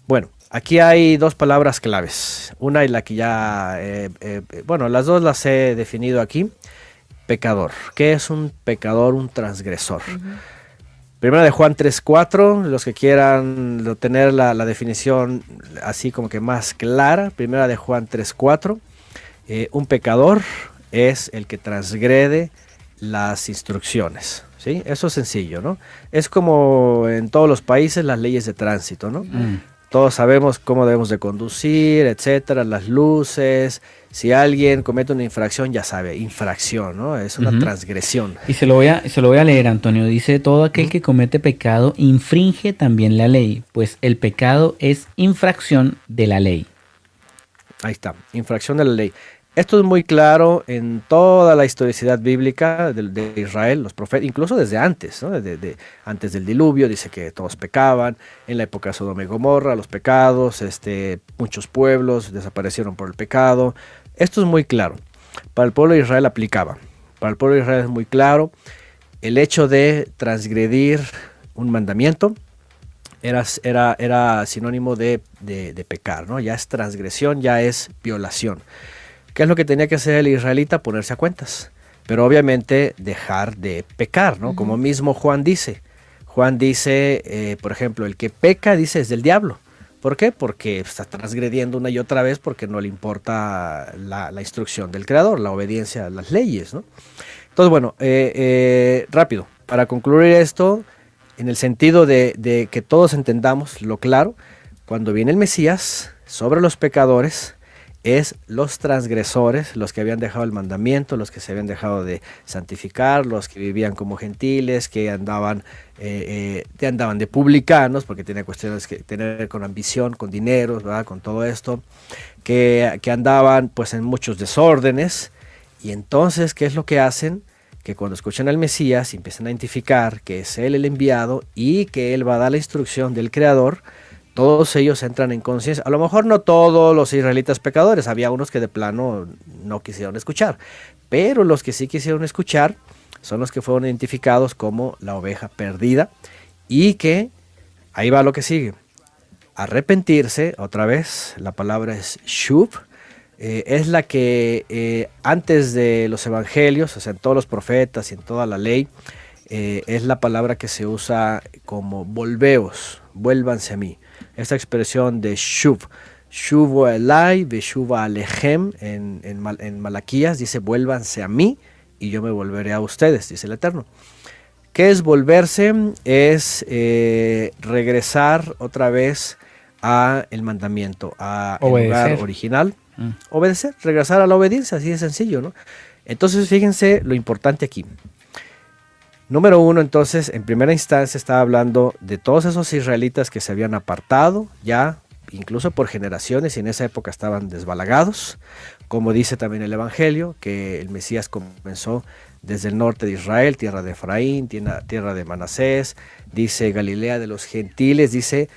Bueno, aquí hay dos palabras claves. Una y la que ya, las dos las he definido aquí. Pecador. ¿Qué es un pecador? Un transgresor. Primera de Juan 3:4, los que quieran tener la definición así como que más clara. Primera de Juan 3:4. Un pecador es el que transgrede las instrucciones. ¿Sí? Eso es sencillo, ¿no? Es como en todos los países las leyes de tránsito, ¿no? Todos sabemos cómo debemos de conducir, etcétera, las luces. Si alguien comete una infracción, ya sabe, infracción, ¿no? Es una transgresión. Y se lo voy a leer, Antonio. Dice, todo aquel que comete pecado infringe también la ley, pues el pecado es infracción de la ley. Ahí está, infracción de la ley. Esto es muy claro en toda la historicidad bíblica de Israel, los profetas, incluso desde antes, ¿no? Antes del diluvio, dice que todos pecaban. En la época de Sodoma y Gomorra, los pecados, muchos pueblos desaparecieron por el pecado. Esto es muy claro. para el pueblo de Israel aplicaba. Para el pueblo de Israel es muy claro, el hecho de transgredir un mandamiento era sinónimo de pecar, ¿no? Ya es transgresión, ya es violación. ¿Qué es lo que tenía que hacer el israelita? Ponerse a cuentas, pero obviamente dejar de pecar, ¿no? Como mismo Juan dice, por ejemplo, el que peca, dice, es del diablo. ¿Por qué? Porque está transgrediendo una y otra vez porque no le importa la instrucción del Creador, la obediencia a las leyes, ¿no? Entonces, bueno, rápido, para concluir esto, en el sentido de que todos entendamos lo claro, cuando viene el Mesías sobre los pecadores, es los transgresores, los que habían dejado el mandamiento, los que se habían dejado de santificar, los que vivían como gentiles, que andaban de publicanos, porque tenía cuestiones que tener con ambición, con dineros, ¿verdad? Con todo esto, que andaban pues en muchos desórdenes. Y entonces, ¿qué es lo que hacen? Que cuando escuchan al Mesías empiezan a identificar que es Él el enviado y que Él va a dar la instrucción del Creador. Todos ellos entran en conciencia. A lo mejor no todos los israelitas pecadores, había unos que de plano no quisieron escuchar, pero los que sí quisieron escuchar son los que fueron identificados como la oveja perdida y que, ahí va lo que sigue, arrepentirse, otra vez, la palabra es shuv, es la que antes de los evangelios, o sea, en todos los profetas y en toda la ley, es la palabra que se usa como volveos, vuélvanse a mí. Esta expresión de shuv, shuvu elai, veshuva alechem, en Malaquías dice, vuélvanse a mí y yo me volveré a ustedes, dice el Eterno. ¿Qué es volverse? Es regresar otra vez a el mandamiento, a el lugar original. Obedecer, regresar a la obediencia, así de sencillo, ¿no? Entonces, fíjense lo importante aquí. Número uno, entonces, en primera instancia estaba hablando de todos esos israelitas que se habían apartado, ya incluso por generaciones, y en esa época estaban desbalagados, como dice también el Evangelio, que el Mesías comenzó desde el norte de Israel, tierra de Efraín, tierra de Manasés, dice Galilea de los gentiles, dice,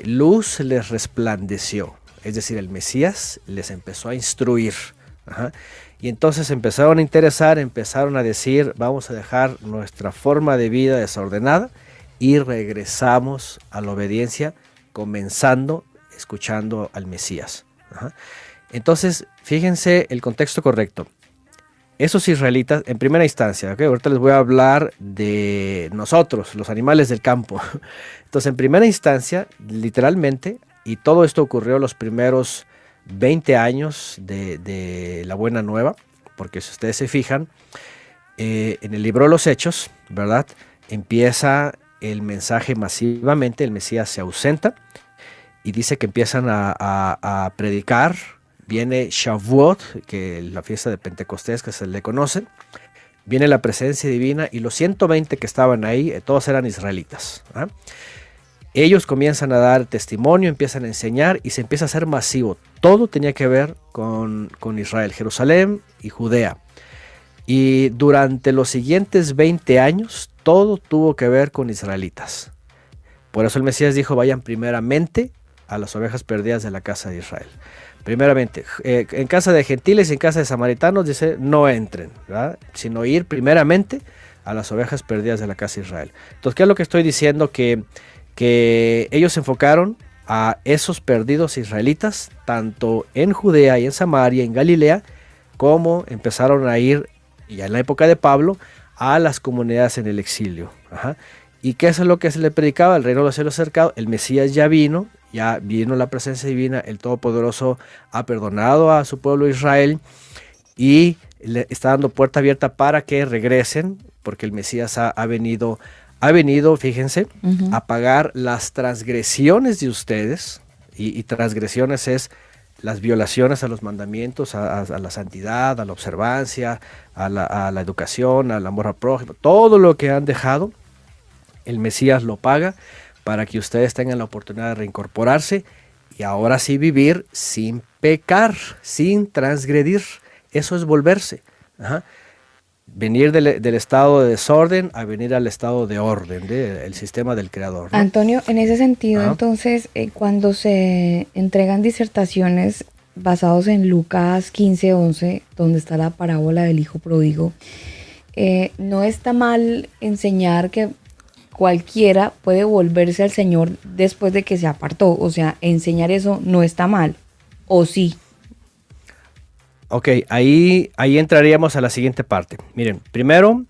luz les resplandeció, es decir, el Mesías les empezó a instruir. Ajá. Y entonces empezaron a interesar, empezaron a decir, vamos a dejar nuestra forma de vida desordenada y regresamos a la obediencia, comenzando escuchando al Mesías. Ajá. Entonces, fíjense el contexto correcto. Esos israelitas, en primera instancia, ¿okay? Ahorita les voy a hablar de nosotros, los animales del campo. Entonces, en primera instancia, literalmente, y todo esto ocurrió los primeros 20 años de la Buena Nueva, porque si ustedes se fijan, en el libro de los Hechos, ¿verdad? Empieza el mensaje masivamente, el Mesías se ausenta y dice que empiezan a predicar, viene Shavuot, que es la fiesta de Pentecostés que se le conoce, viene la presencia divina y los 120 que estaban ahí, todos eran israelitas, ¿eh? Ellos comienzan a dar testimonio, empiezan a enseñar y se empieza a hacer masivo. Todo tenía que ver con Israel, Jerusalén y Judea. Y durante los siguientes 20 años, todo tuvo que ver con israelitas. Por eso el Mesías dijo, vayan primeramente a las ovejas perdidas de la casa de Israel. Primeramente, en casa de gentiles y en casa de samaritanos, dice, no entren, ¿verdad? Sino ir primeramente a las ovejas perdidas de la casa de Israel. Entonces, ¿qué es lo que estoy diciendo? Que ellos se enfocaron a esos perdidos israelitas, tanto en Judea y en Samaria, en Galilea, como empezaron a ir, ya en la época de Pablo, a las comunidades en el exilio. Ajá. ¿Y qué es lo que se le predicaba? El reino de los cielos cercado, el Mesías ya vino la presencia divina, el Todopoderoso ha perdonado a su pueblo Israel y le está dando puerta abierta para que regresen, porque el Mesías ha venido, fíjense, a pagar las transgresiones de ustedes, y transgresiones es las violaciones a los mandamientos, a la santidad, a la observancia, a la educación, al amor al prójimo, todo lo que han dejado, el Mesías lo paga para que ustedes tengan la oportunidad de reincorporarse y ahora sí vivir sin pecar, sin transgredir. Eso es volverse. Ajá. Venir del estado de desorden a venir al estado de orden, del sistema del Creador, ¿no? Antonio, en ese sentido, entonces, cuando se entregan disertaciones, basados en Lucas 15:11, donde está la parábola del hijo pródigo. No está mal enseñar que cualquiera puede volverse al Señor después de que se apartó. O sea, enseñar eso no está mal. ¿O sí? Ok, ahí entraríamos a la siguiente parte. Miren, primero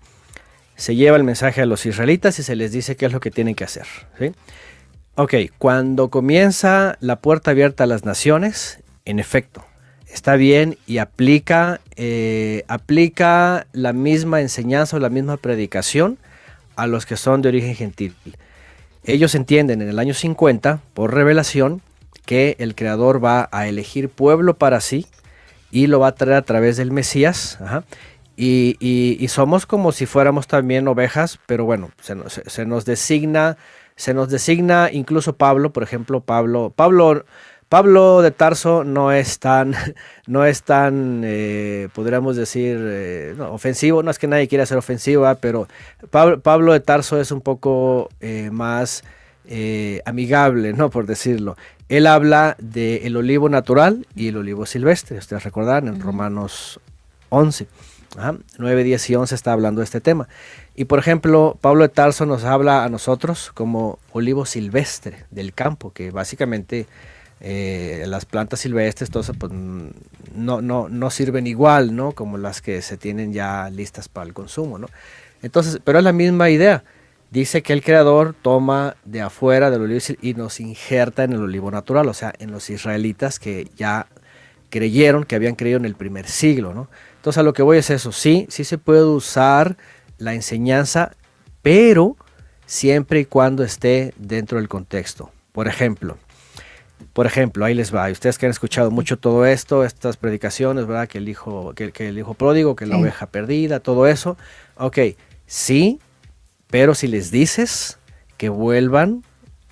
se lleva el mensaje a los israelitas y se les dice qué es lo que tienen que hacer, ¿sí? Ok, cuando comienza la puerta abierta a las naciones, en efecto, está bien y aplica la misma enseñanza o la misma predicación a los que son de origen gentil. Ellos entienden en el año 50, por revelación, que el Creador va a elegir pueblo para sí y lo va a traer a través del Mesías. Ajá. Y somos como si fuéramos también ovejas, pero bueno, se nos designa incluso Pablo, por ejemplo, Pablo de Tarso no es tan, podríamos decir, no, ofensivo. No es que nadie quiera ser ofensivo, pero Pablo de Tarso es un poco más amigable, ¿no? Por decirlo. Él habla del olivo natural y el olivo silvestre. Ustedes recordarán en Romanos 11. 9, 10 y 11 está hablando de este tema. Y por ejemplo, Pablo de Tarso nos habla a nosotros como olivo silvestre del campo, que básicamente las plantas silvestres pues, no sirven igual, ¿no? Como las que se tienen ya listas para el consumo, ¿no? Entonces, pero es la misma idea. Dice que el Creador toma de afuera del olivo y nos injerta en el olivo natural, o sea, en los israelitas que ya creyeron, que habían creído en el primer siglo, ¿no? Entonces a lo que voy es eso, sí se puede usar la enseñanza, pero siempre y cuando esté dentro del contexto. Por ejemplo, ahí les va. Ustedes que han escuchado mucho todo esto, estas predicaciones, ¿verdad? Que el hijo pródigo, que la oveja perdida, todo eso. Ok, sí, pero si les dices que vuelvan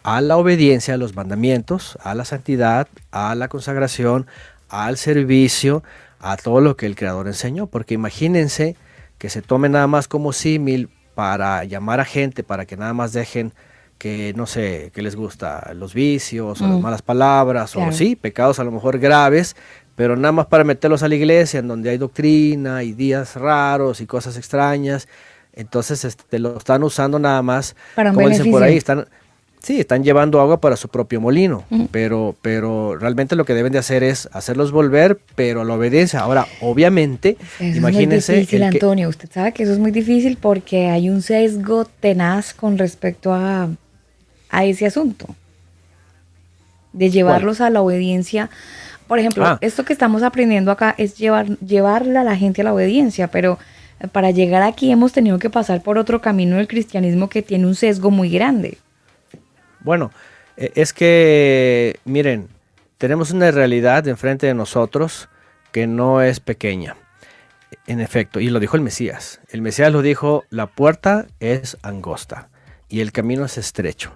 a la obediencia a los mandamientos, a la santidad, a la consagración, al servicio, a todo lo que el Creador enseñó, porque imagínense que se tome nada más como símil para llamar a gente, para que nada más dejen que, no sé, que les gusta los vicios o las malas palabras, claro, o sí, pecados a lo mejor graves, pero nada más para meterlos a la iglesia en donde hay doctrina y días raros y cosas extrañas. Entonces lo están usando nada más, para un como beneficio. Dicen por ahí, están llevando agua para su propio molino, pero realmente lo que deben de hacer es hacerlos volver, pero a la obediencia. Ahora, obviamente, eso imagínense... Es muy difícil, Antonio, usted sabe que eso es muy difícil porque hay un sesgo tenaz con respecto a ese asunto, de llevarlos a la obediencia. Por ejemplo, esto que estamos aprendiendo acá es llevarle a la gente a la obediencia, pero para llegar aquí hemos tenido que pasar por otro camino del cristianismo que tiene un sesgo muy grande. Bueno, es que, miren, tenemos una realidad enfrente de nosotros que no es pequeña, en efecto, y lo dijo el Mesías. El Mesías lo dijo, la puerta es angosta y el camino es estrecho.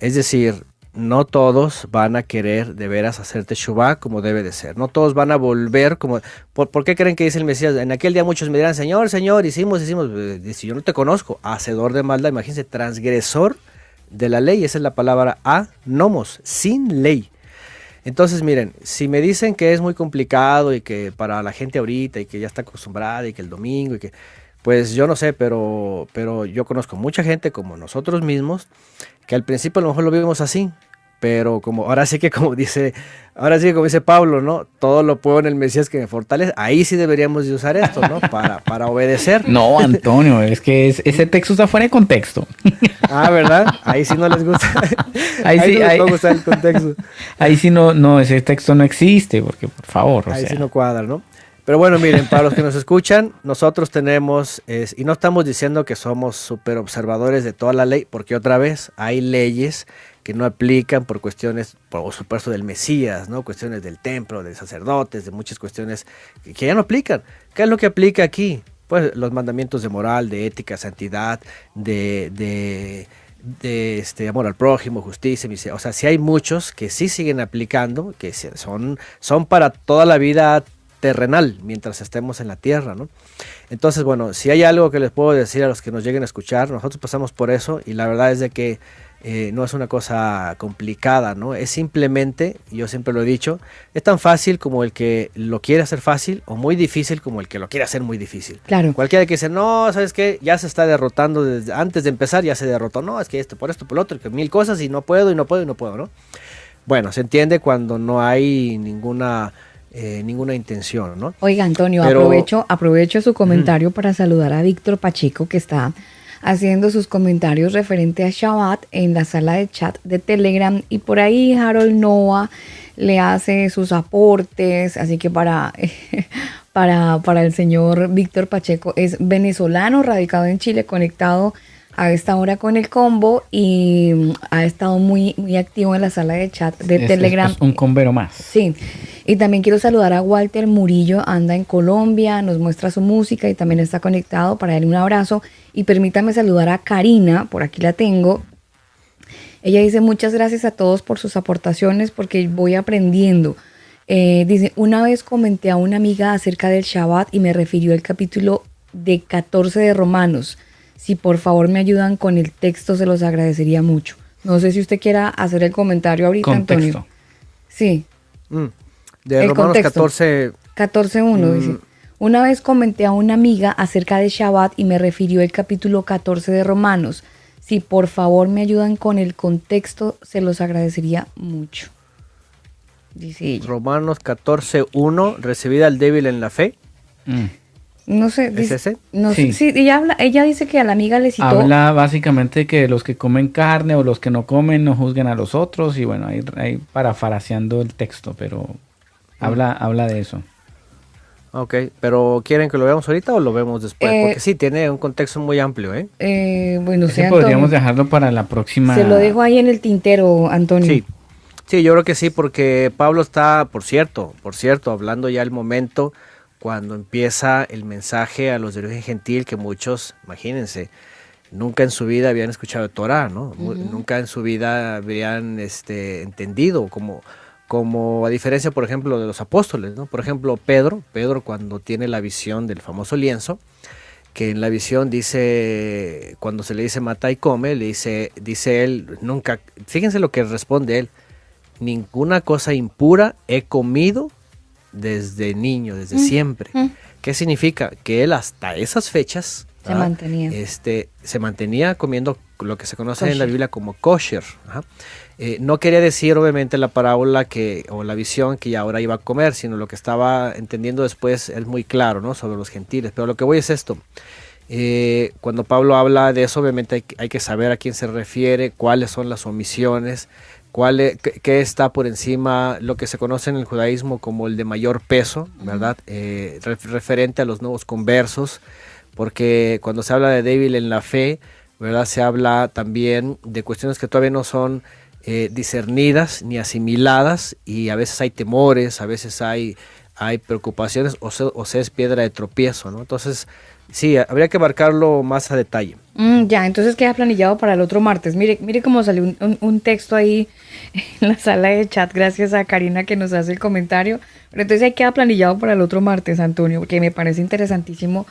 Es decir, no todos van a querer de veras hacer teshuvá como debe de ser. No todos van a volver como... ¿Por qué creen que dice el Mesías? En aquel día muchos me dirán, Señor, Señor, hicimos. Si yo no te conozco, hacedor de maldad, imagínense, transgresor de la ley. Esa es la palabra anomos, sin ley. Entonces, miren, si me dicen que es muy complicado y que para la gente ahorita y que ya está acostumbrada y que el domingo y que... Pues yo no sé, pero yo conozco mucha gente como nosotros mismos que al principio a lo mejor lo vivimos así, pero ahora sí que como dice Pablo, ¿no? Todo lo puedo en el Mesías que me fortalece. Ahí sí deberíamos de usar esto, ¿no? Para obedecer. No, Antonio, es que ese texto está fuera de contexto. ¿Verdad? Ahí sí no les gusta. Ahí sí no les puede gustar el contexto. Ahí sí no, ese texto no existe, porque por favor. Ahí sí no cuadra, ¿no? Pero bueno, miren, para los que nos escuchan, nosotros tenemos, y no estamos diciendo que somos súper observadores de toda la ley, porque otra vez hay leyes que no aplican por cuestiones, por supuesto, del Mesías, ¿no? Cuestiones del templo, de sacerdotes, de muchas cuestiones que ya no aplican. ¿Qué es lo que aplica aquí? Pues los mandamientos de moral, de ética, santidad, de amor al prójimo, justicia, o sea, sí hay muchos que sí siguen aplicando, que son para toda la vida terrenal, mientras estemos en la tierra, ¿no? Entonces, bueno, si hay algo que les puedo decir a los que nos lleguen a escuchar, nosotros pasamos por eso y la verdad es de que no es una cosa complicada, ¿no? Es simplemente, yo siempre lo he dicho, es tan fácil como el que lo quiere hacer fácil o muy difícil como el que lo quiere hacer muy difícil. Claro. Cualquiera que dice, no, ¿sabes qué? Ya se está derrotando, desde antes de empezar ya se derrotó, no, es que esto, por lo otro, que mil cosas y no puedo, ¿no? Bueno, se entiende cuando no hay ninguna intención, ¿no? Oiga, Antonio, Pero, aprovecho su comentario para saludar a Víctor Pacheco, que está haciendo sus comentarios referente a Shabbat en la sala de chat de Telegram, y por ahí Harold Noah le hace sus aportes, así que para el señor Víctor Pacheco, es venezolano, radicado en Chile, conectado a esta hora con el combo, y ha estado muy, muy activo en la sala de chat de Telegram. Es un combero más. Sí, y también quiero saludar a Walter Murillo, anda en Colombia, nos muestra su música y también está conectado, para darle un abrazo. Y permítame saludar a Karina, por aquí la tengo. Ella dice, muchas gracias a todos por sus aportaciones porque voy aprendiendo. Dice, una vez comenté a una amiga acerca del Shabbat y me refirió al capítulo de 14 de Romanos. Si por favor me ayudan con el texto, se los agradecería mucho. No sé si usted quiera hacer el comentario ahorita, Contexto. Antonio. Sí. De El Romanos contexto. 14. 14.1 dice. Una vez comenté a una amiga acerca de Shabbat y me refirió el capítulo 14 de Romanos. Si por favor me ayudan con el contexto, se los agradecería mucho. Dice ella. Romanos 14:1, recibida al débil en la fe. No sé. ¿Es Dice, ese? no Sí. sé. Sí, ella dice que a la amiga le citó. Habla básicamente que los que comen carne o los que no comen no juzguen a los otros, y bueno, ahí parafraseando el texto, pero habla de eso. Ok, pero ¿quieren que lo veamos ahorita o lo vemos después? Porque sí, tiene un contexto muy amplio, ¿eh? Bueno, Ese sea, podríamos Antonio, dejarlo para la próxima. se lo dejo ahí en el tintero, Antonio. Sí, yo creo que sí, porque Pablo está, por cierto, hablando ya el momento cuando empieza el mensaje a los de origen gentil, que muchos, imagínense, nunca en su vida habían escuchado Torah, ¿no? Nunca en su vida habrían entendido, como a diferencia, por ejemplo, de los apóstoles, ¿no? Por ejemplo, Pedro cuando tiene la visión del famoso lienzo, que en la visión dice, cuando se le dice mata y come, dice él, nunca, fíjense lo que responde él, ninguna cosa impura he comido desde niño, desde siempre. ¿Qué significa? Que él hasta esas fechas se mantenía comiendo lo que se conoce kosher en la Biblia como kosher. Ajá. No quería decir obviamente la parábola o la visión que ya ahora iba a comer, sino lo que estaba entendiendo después es muy claro, ¿no? Sobre los gentiles. Pero lo que voy es esto. Cuando Pablo habla de eso, obviamente hay que saber a quién se refiere, cuáles son las omisiones, qué está por encima, lo que se conoce en el judaísmo como el de mayor peso, ¿verdad? Referente a los nuevos conversos, porque cuando se habla de débil en la fe, ¿verdad? Se habla también de cuestiones que todavía no son discernidas ni asimiladas, y a veces hay temores, a veces hay preocupaciones, o se es piedra de tropiezo, ¿no? Entonces, sí, habría que marcarlo más a detalle. Ya, entonces queda planillado para el otro martes. Mire cómo salió un texto ahí en la sala de chat, gracias a Karina que nos hace el comentario. Pero entonces ahí queda planillado para el otro martes, Antonio, porque me parece interesantísimo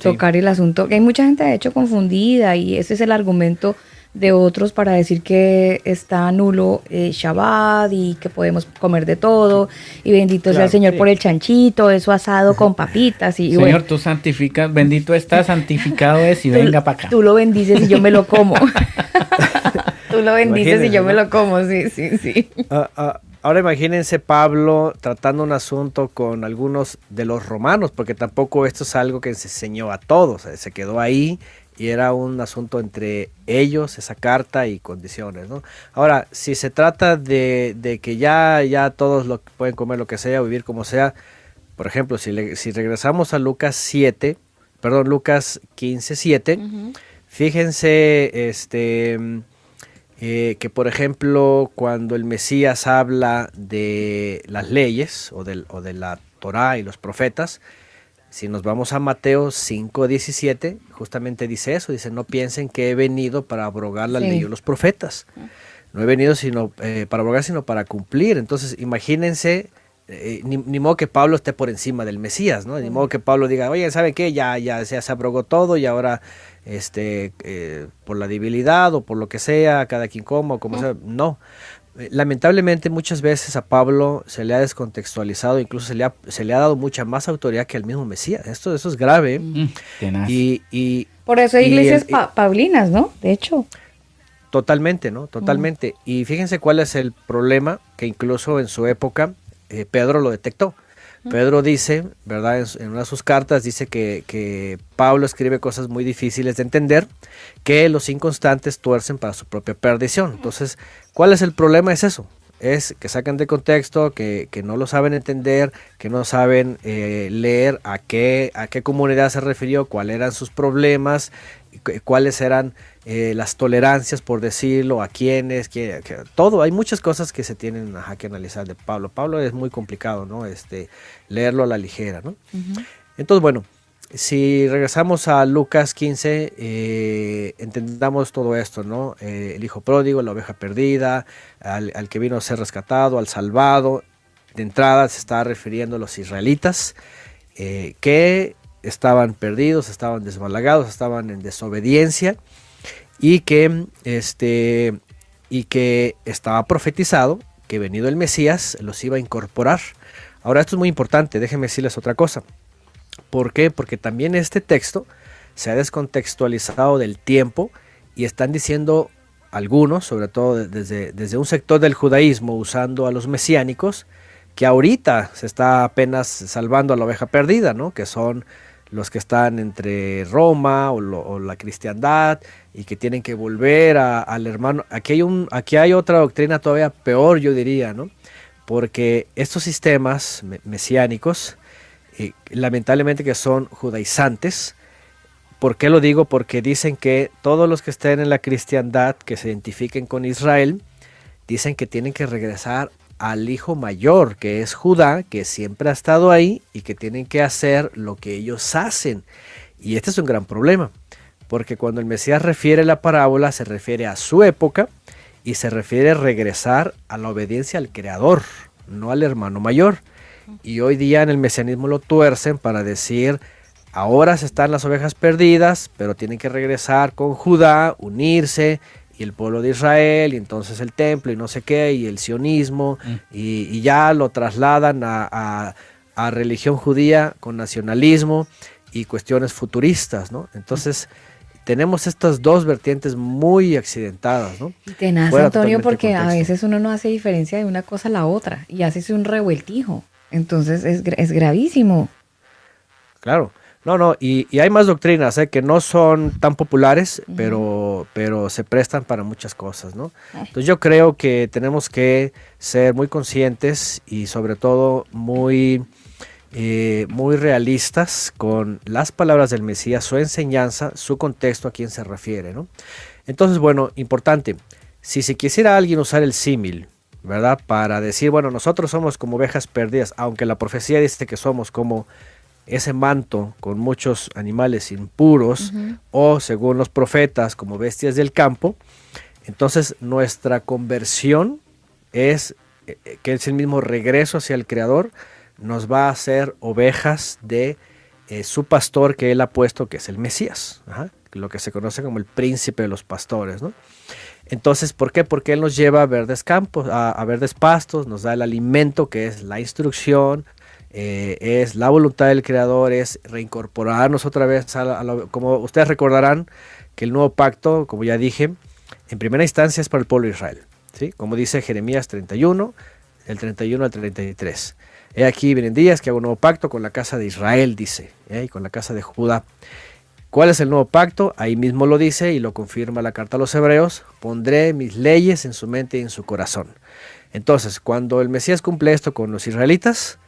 tocar el asunto. Que hay mucha gente, de hecho, confundida, y ese es el argumento de otros para decir que está nulo Shabbat y que podemos comer de todo, y bendito sea el Señor por el chanchito, eso asado con papitas. Y Señor, bueno, tú santificas, bendito está, santificado es, y venga para acá. Tú lo bendices y yo me lo como. Tú lo bendices y yo me lo como, sí. Ahora imagínense Pablo tratando un asunto con algunos de los romanos, porque tampoco esto es algo que se enseñó a todos, se quedó ahí y era un asunto entre ellos, esa carta y condiciones, ¿no? Ahora, si se trata de que ya todos pueden comer lo que sea, vivir como sea, por ejemplo, si regresamos a Lucas 15:7, fíjense que por ejemplo cuando el Mesías habla de las leyes o de la Torá y los profetas, si nos vamos a Mateo 5:17, justamente dice eso, dice, no piensen que he venido para abrogar la ley o los profetas. No he venido para abrogar, sino para cumplir. Entonces, imagínense ni modo que Pablo esté por encima del Mesías, ¿no? Ni modo que Pablo diga, oye, ¿sabe qué? Ya se abrogó todo y ahora por la debilidad o por lo que sea, cada quien coma o como sea. No. Lamentablemente muchas veces a Pablo se le ha descontextualizado, incluso se le ha dado mucha más autoridad que al mismo Mesías. Eso es grave. Tenaz. Por eso hay iglesias paulinas, ¿no? De hecho. Totalmente, ¿no? Totalmente. Y fíjense cuál es el problema, que incluso en su época Pedro lo detectó. Pedro dice, ¿verdad? En una de sus cartas dice que Pablo escribe cosas muy difíciles de entender, que los inconstantes tuercen para su propia perdición. Entonces, ¿cuál es el problema? Es eso. Es que sacan de contexto, que no lo saben entender, que no saben leer a qué comunidad se refirió, cuáles eran sus problemas, cuáles eran las tolerancias, por decirlo, a quiénes, todo. Hay muchas cosas que se tienen que analizar de Pablo. Pablo es muy complicado, ¿no? Leerlo a la ligera, ¿no? Entonces, bueno, si regresamos a Lucas 15, entendamos todo esto, ¿no? El hijo pródigo, la oveja perdida, al que vino a ser rescatado, al salvado. De entrada se está refiriendo a los israelitas que estaban perdidos, estaban desbalagados, estaban en desobediencia y que estaba profetizado que venido el Mesías los iba a incorporar. Ahora esto es muy importante, déjenme decirles otra cosa. ¿Por qué? Porque también este texto se ha descontextualizado del tiempo y están diciendo algunos, sobre todo desde un sector del judaísmo, usando a los mesiánicos, que ahorita se está apenas salvando a la oveja perdida, ¿no? Que son los que están entre Roma o la cristiandad y que tienen que volver al hermano. Aquí hay otra doctrina todavía peor, yo diría, ¿no? Porque estos sistemas mesiánicos, lamentablemente que son judaizantes. ¿Por qué lo digo? Porque dicen que todos los que estén en la cristiandad, que se identifiquen con Israel, dicen que tienen que regresar al hijo mayor, que es Judá, que siempre ha estado ahí y que tienen que hacer lo que ellos hacen. Y este es un gran problema, porque cuando el Mesías refiere la parábola, se refiere a su época y se refiere a regresar a la obediencia al Creador, no al hermano mayor. Y hoy día en el mesianismo lo tuercen para decir, ahora están las ovejas perdidas, pero tienen que regresar con Judá, unirse, y el pueblo de Israel, y entonces el templo, y no sé qué, y el sionismo, y ya lo trasladan a religión judía con nacionalismo y cuestiones futuristas, ¿no? Entonces tenemos estas dos vertientes muy accidentadas, ¿no? Y tenaz, Antonio, porque a veces uno no hace diferencia de una cosa a la otra, y hace un revueltijo. Entonces es gravísimo. Claro. No, y hay más doctrinas que no son tan populares, pero se prestan para muchas cosas, ¿no? Entonces yo creo que tenemos que ser muy conscientes y sobre todo muy realistas con las palabras del Mesías, su enseñanza, su contexto, a quién se refiere, ¿no? Entonces, bueno, importante, si se quisiera alguien usar el símil, ¿verdad? Para decir, bueno, nosotros somos como ovejas perdidas, aunque la profecía dice que somos como ese manto con muchos animales impuros, o según los profetas como bestias del campo, entonces nuestra conversión es, que es el mismo regreso hacia el Creador, nos va a hacer ovejas de su pastor que él ha puesto, que es el Mesías, lo que se conoce como el príncipe de los pastores, ¿no? Entonces, ¿por qué? Porque él nos lleva a verdes campos, a verdes pastos, nos da el alimento que es la instrucción, es la voluntad del Creador, es reincorporarnos otra vez como ustedes recordarán que el nuevo pacto, como ya dije, en primera instancia es para el pueblo de Israel, ¿sí? Como dice Jeremías 31, del 31 al 33. He aquí vienen días que hago un nuevo pacto con la casa de Israel, dice, y con la casa de Judá. ¿Cuál es el nuevo pacto? Ahí mismo lo dice y lo confirma la carta a los hebreos: pondré mis leyes en su mente y en su corazón. Entonces, cuando el Mesías cumple esto con los israelitas,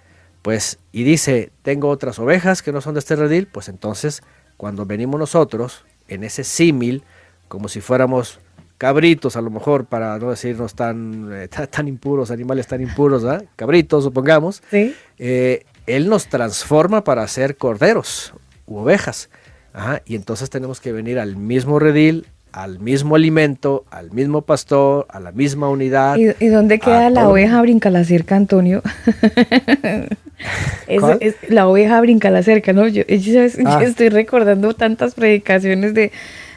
pues, y dice, tengo otras ovejas que no son de este redil, pues entonces, cuando venimos nosotros, en ese símil, como si fuéramos cabritos, a lo mejor, para no decirnos tan impuros, animales tan impuros, ¿verdad? Cabritos, supongamos, ¿sí? Él nos transforma para ser corderos u ovejas, y entonces tenemos que venir al mismo redil, al mismo alimento, al mismo pastor, a la misma unidad. ¿Y dónde queda la oveja brinca la cerca, Antonio? La oveja brinca la cerca, ¿no? Yo estoy recordando tantas predicaciones de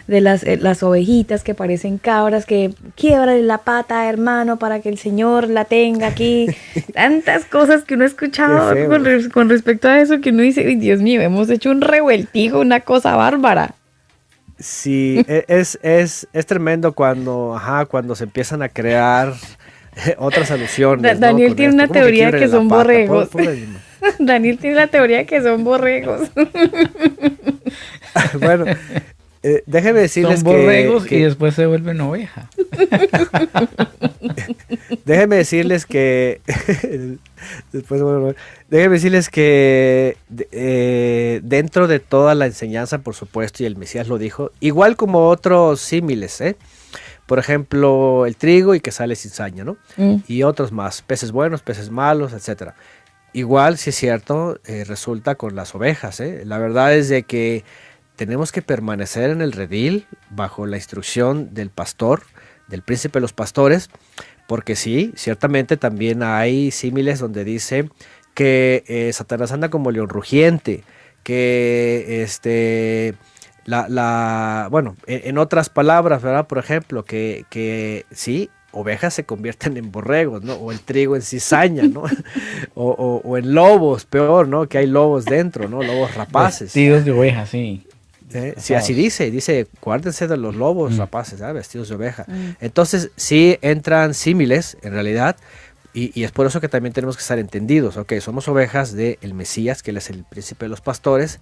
las ovejitas que parecen cabras, que quiebrale la pata, hermano, para que el Señor la tenga aquí. Tantas cosas que uno ha escuchado con respecto a eso, que uno dice, Dios mío, hemos hecho un revueltijo, una cosa bárbara. Sí, es tremendo cuando se empiezan a crear otras alusiones. Daniel tiene una teoría que son borregos. Daniel tiene la teoría que son borregos. Bueno, déjenme decirles son borregos y después se vuelven oveja. Déjenme decirles que dentro de toda la enseñanza, por supuesto, y el Mesías lo dijo, igual como otros símiles, por ejemplo, el trigo y que sale cizaña, ¿no? Y otros más, peces buenos, peces malos, etcétera. Igual, si es cierto, resulta con las ovejas, La verdad es de que tenemos que permanecer en el redil bajo la instrucción del pastor, del príncipe de los pastores, porque sí, ciertamente también hay símiles donde dice que Satanás anda como león rugiente, que bueno, en otras palabras, ¿verdad? Por ejemplo, que sí, ovejas se convierten en borregos, ¿no? O el trigo en cizaña, ¿no? o en lobos, peor, ¿no? Que hay lobos dentro, ¿no? Lobos rapaces. Vestidos de oveja, sí. Sí, así dice, guárdense de los lobos rapaces, vestidos de oveja. Entonces, sí entran símiles, en realidad, y es por eso que también tenemos que estar entendidos, ok, somos ovejas del Mesías, que él es el príncipe de los pastores,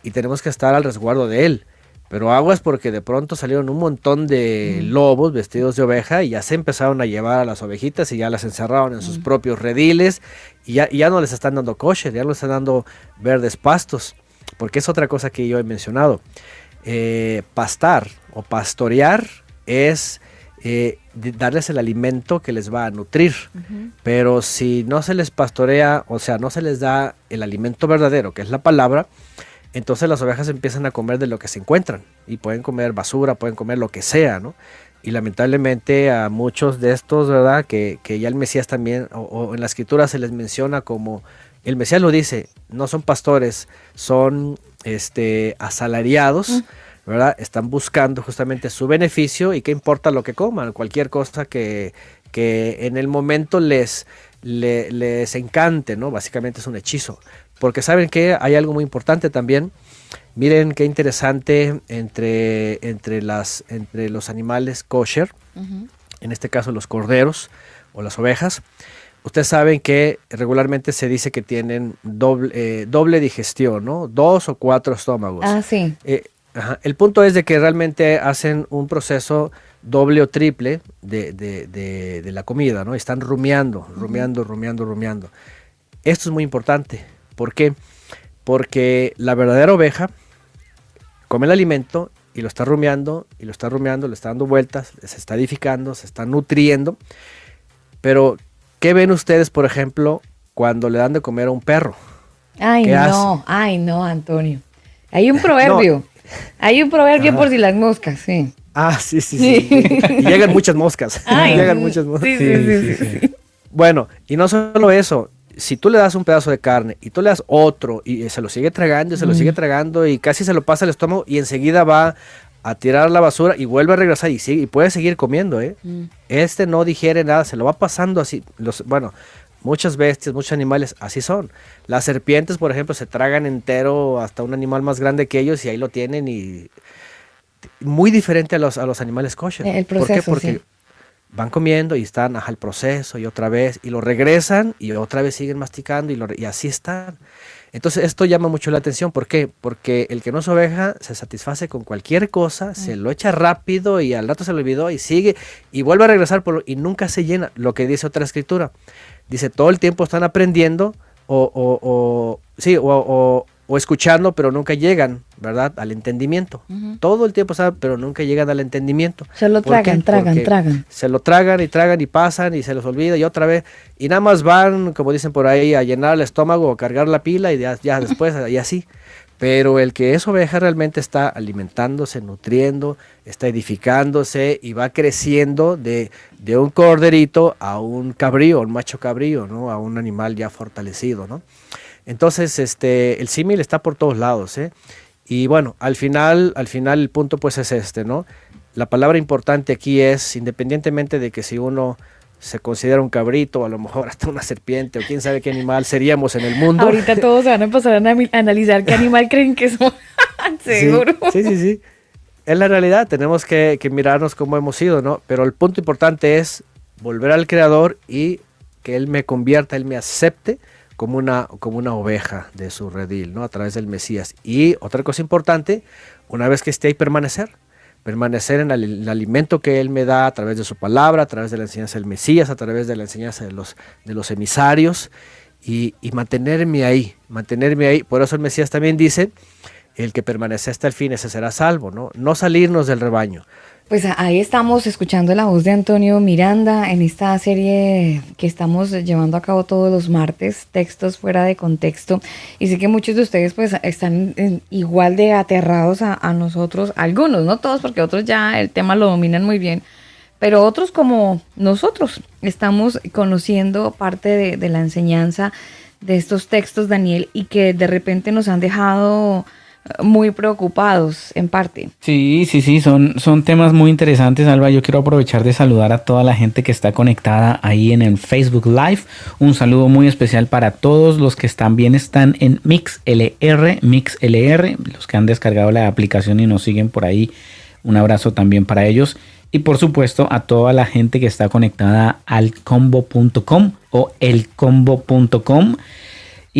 y tenemos que estar al resguardo de él. Pero aguas porque de pronto salieron un montón de lobos vestidos de oveja y ya se empezaron a llevar a las ovejitas y ya las encerraron en sus propios rediles y ya no les están dando kosher, ya no les están dando verdes pastos. Porque es otra cosa que yo he mencionado. Pastar o pastorear es darles el alimento que les va a nutrir. Pero si no se les pastorea, o sea, no se les da el alimento verdadero, que es la palabra, entonces las ovejas empiezan a comer de lo que se encuentran. Y pueden comer basura, pueden comer lo que sea, ¿no? Y lamentablemente a muchos de estos, ¿verdad? Que ya el Mesías también, o en la escritura se les menciona como... El Mesías lo dice, no son pastores, son asalariados, ¿verdad? Están buscando justamente su beneficio y qué importa lo que coman, cualquier cosa que en el momento les encante, ¿no? Básicamente es un hechizo. Porque saben que hay algo muy importante también. Miren qué interesante entre los animales kosher, en este caso los corderos o las ovejas. Ustedes saben que regularmente se dice que tienen doble digestión, ¿no? 2 o 4 estómagos. Ah, sí. El punto es de que realmente hacen un proceso doble o triple de la comida, ¿no? Están rumiando. Esto es muy importante. ¿Por qué? Porque la verdadera oveja come el alimento y lo está rumiando, le está dando vueltas, se está edificando, se está nutriendo, pero... ¿qué ven ustedes, por ejemplo, cuando le dan de comer a un perro? Ay, no, Antonio. Hay un proverbio. Hay un proverbio por si las moscas, sí. Sí. Y llegan muchas moscas. Sí. Bueno, y no solo eso. Si tú le das un pedazo de carne y tú le das otro y se lo sigue tragando y casi se lo pasa al estómago y enseguida va a tirar la basura y vuelve a regresar y puede seguir comiendo, no digiere nada, se lo va pasando así. Muchas bestias, muchos animales así son. Las serpientes, por ejemplo, se tragan entero hasta un animal más grande que ellos y ahí lo tienen, y muy diferente a los animales kosher. El proceso, ¿por qué? Porque van comiendo y están el proceso y otra vez y lo regresan y otra vez siguen masticando y así están. Entonces esto llama mucho la atención. ¿Por qué? Porque el que no es oveja se satisface con cualquier cosa, se lo echa rápido y al rato se lo olvidó y sigue y vuelve a regresar y nunca se llena. Lo que dice otra escritura, dice todo el tiempo están aprendiendo o escuchando, pero nunca llegan, ¿verdad? Al entendimiento. Todo el tiempo saben, pero nunca llegan al entendimiento. Se lo tragan. Se lo tragan y pasan y se los olvida y otra vez. Y nada más van, como dicen por ahí, a llenar el estómago o cargar la pila y ya después y así. Pero el que es oveja realmente está alimentándose, nutriendo, está edificándose y va creciendo de un corderito a un cabrío, un macho cabrío, ¿no? A un animal ya fortalecido, ¿no? Entonces, el símil está por todos lados, ¿eh? Y bueno, al final el punto pues es ¿no? La palabra importante aquí es, independientemente de que si uno se considera un cabrito, o a lo mejor hasta una serpiente, o quién sabe qué animal seríamos en el mundo. Ahorita todos se van a empezar a analizar qué animal creen que son. Seguro. Sí. Es la realidad, tenemos que mirarnos cómo hemos sido, ¿no? Pero el punto importante es volver al Creador y que Él me convierta, Él me acepte como una oveja de su redil, ¿no? A través del Mesías. Y otra cosa importante, una vez que esté ahí, permanecer en el alimento que Él me da a través de su palabra, a través de la enseñanza del Mesías, a través de la enseñanza de los emisarios, y mantenerme ahí. Por eso el Mesías también dice, el que permanece hasta el fin, ese será salvo, ¿no? No salirnos del rebaño. Pues ahí estamos escuchando la voz de Antonio Miranda en esta serie que estamos llevando a cabo todos los martes, textos fuera de contexto. Y sé que muchos de ustedes pues están igual de aterrados a nosotros, algunos, no todos, porque otros ya el tema lo dominan muy bien, pero otros como nosotros estamos conociendo parte de la enseñanza de estos textos, Daniel, y que de repente nos han dejado muy preocupados en parte. Sí, son temas muy interesantes, Alba. Yo quiero aprovechar de saludar a toda la gente que está conectada ahí en el Facebook Live. Un saludo muy especial para todos los que también están en MixLR, los que han descargado la aplicación y nos siguen por ahí. Un abrazo también para ellos. Y por supuesto a toda la gente que está conectada al combo.com o elcombo.com.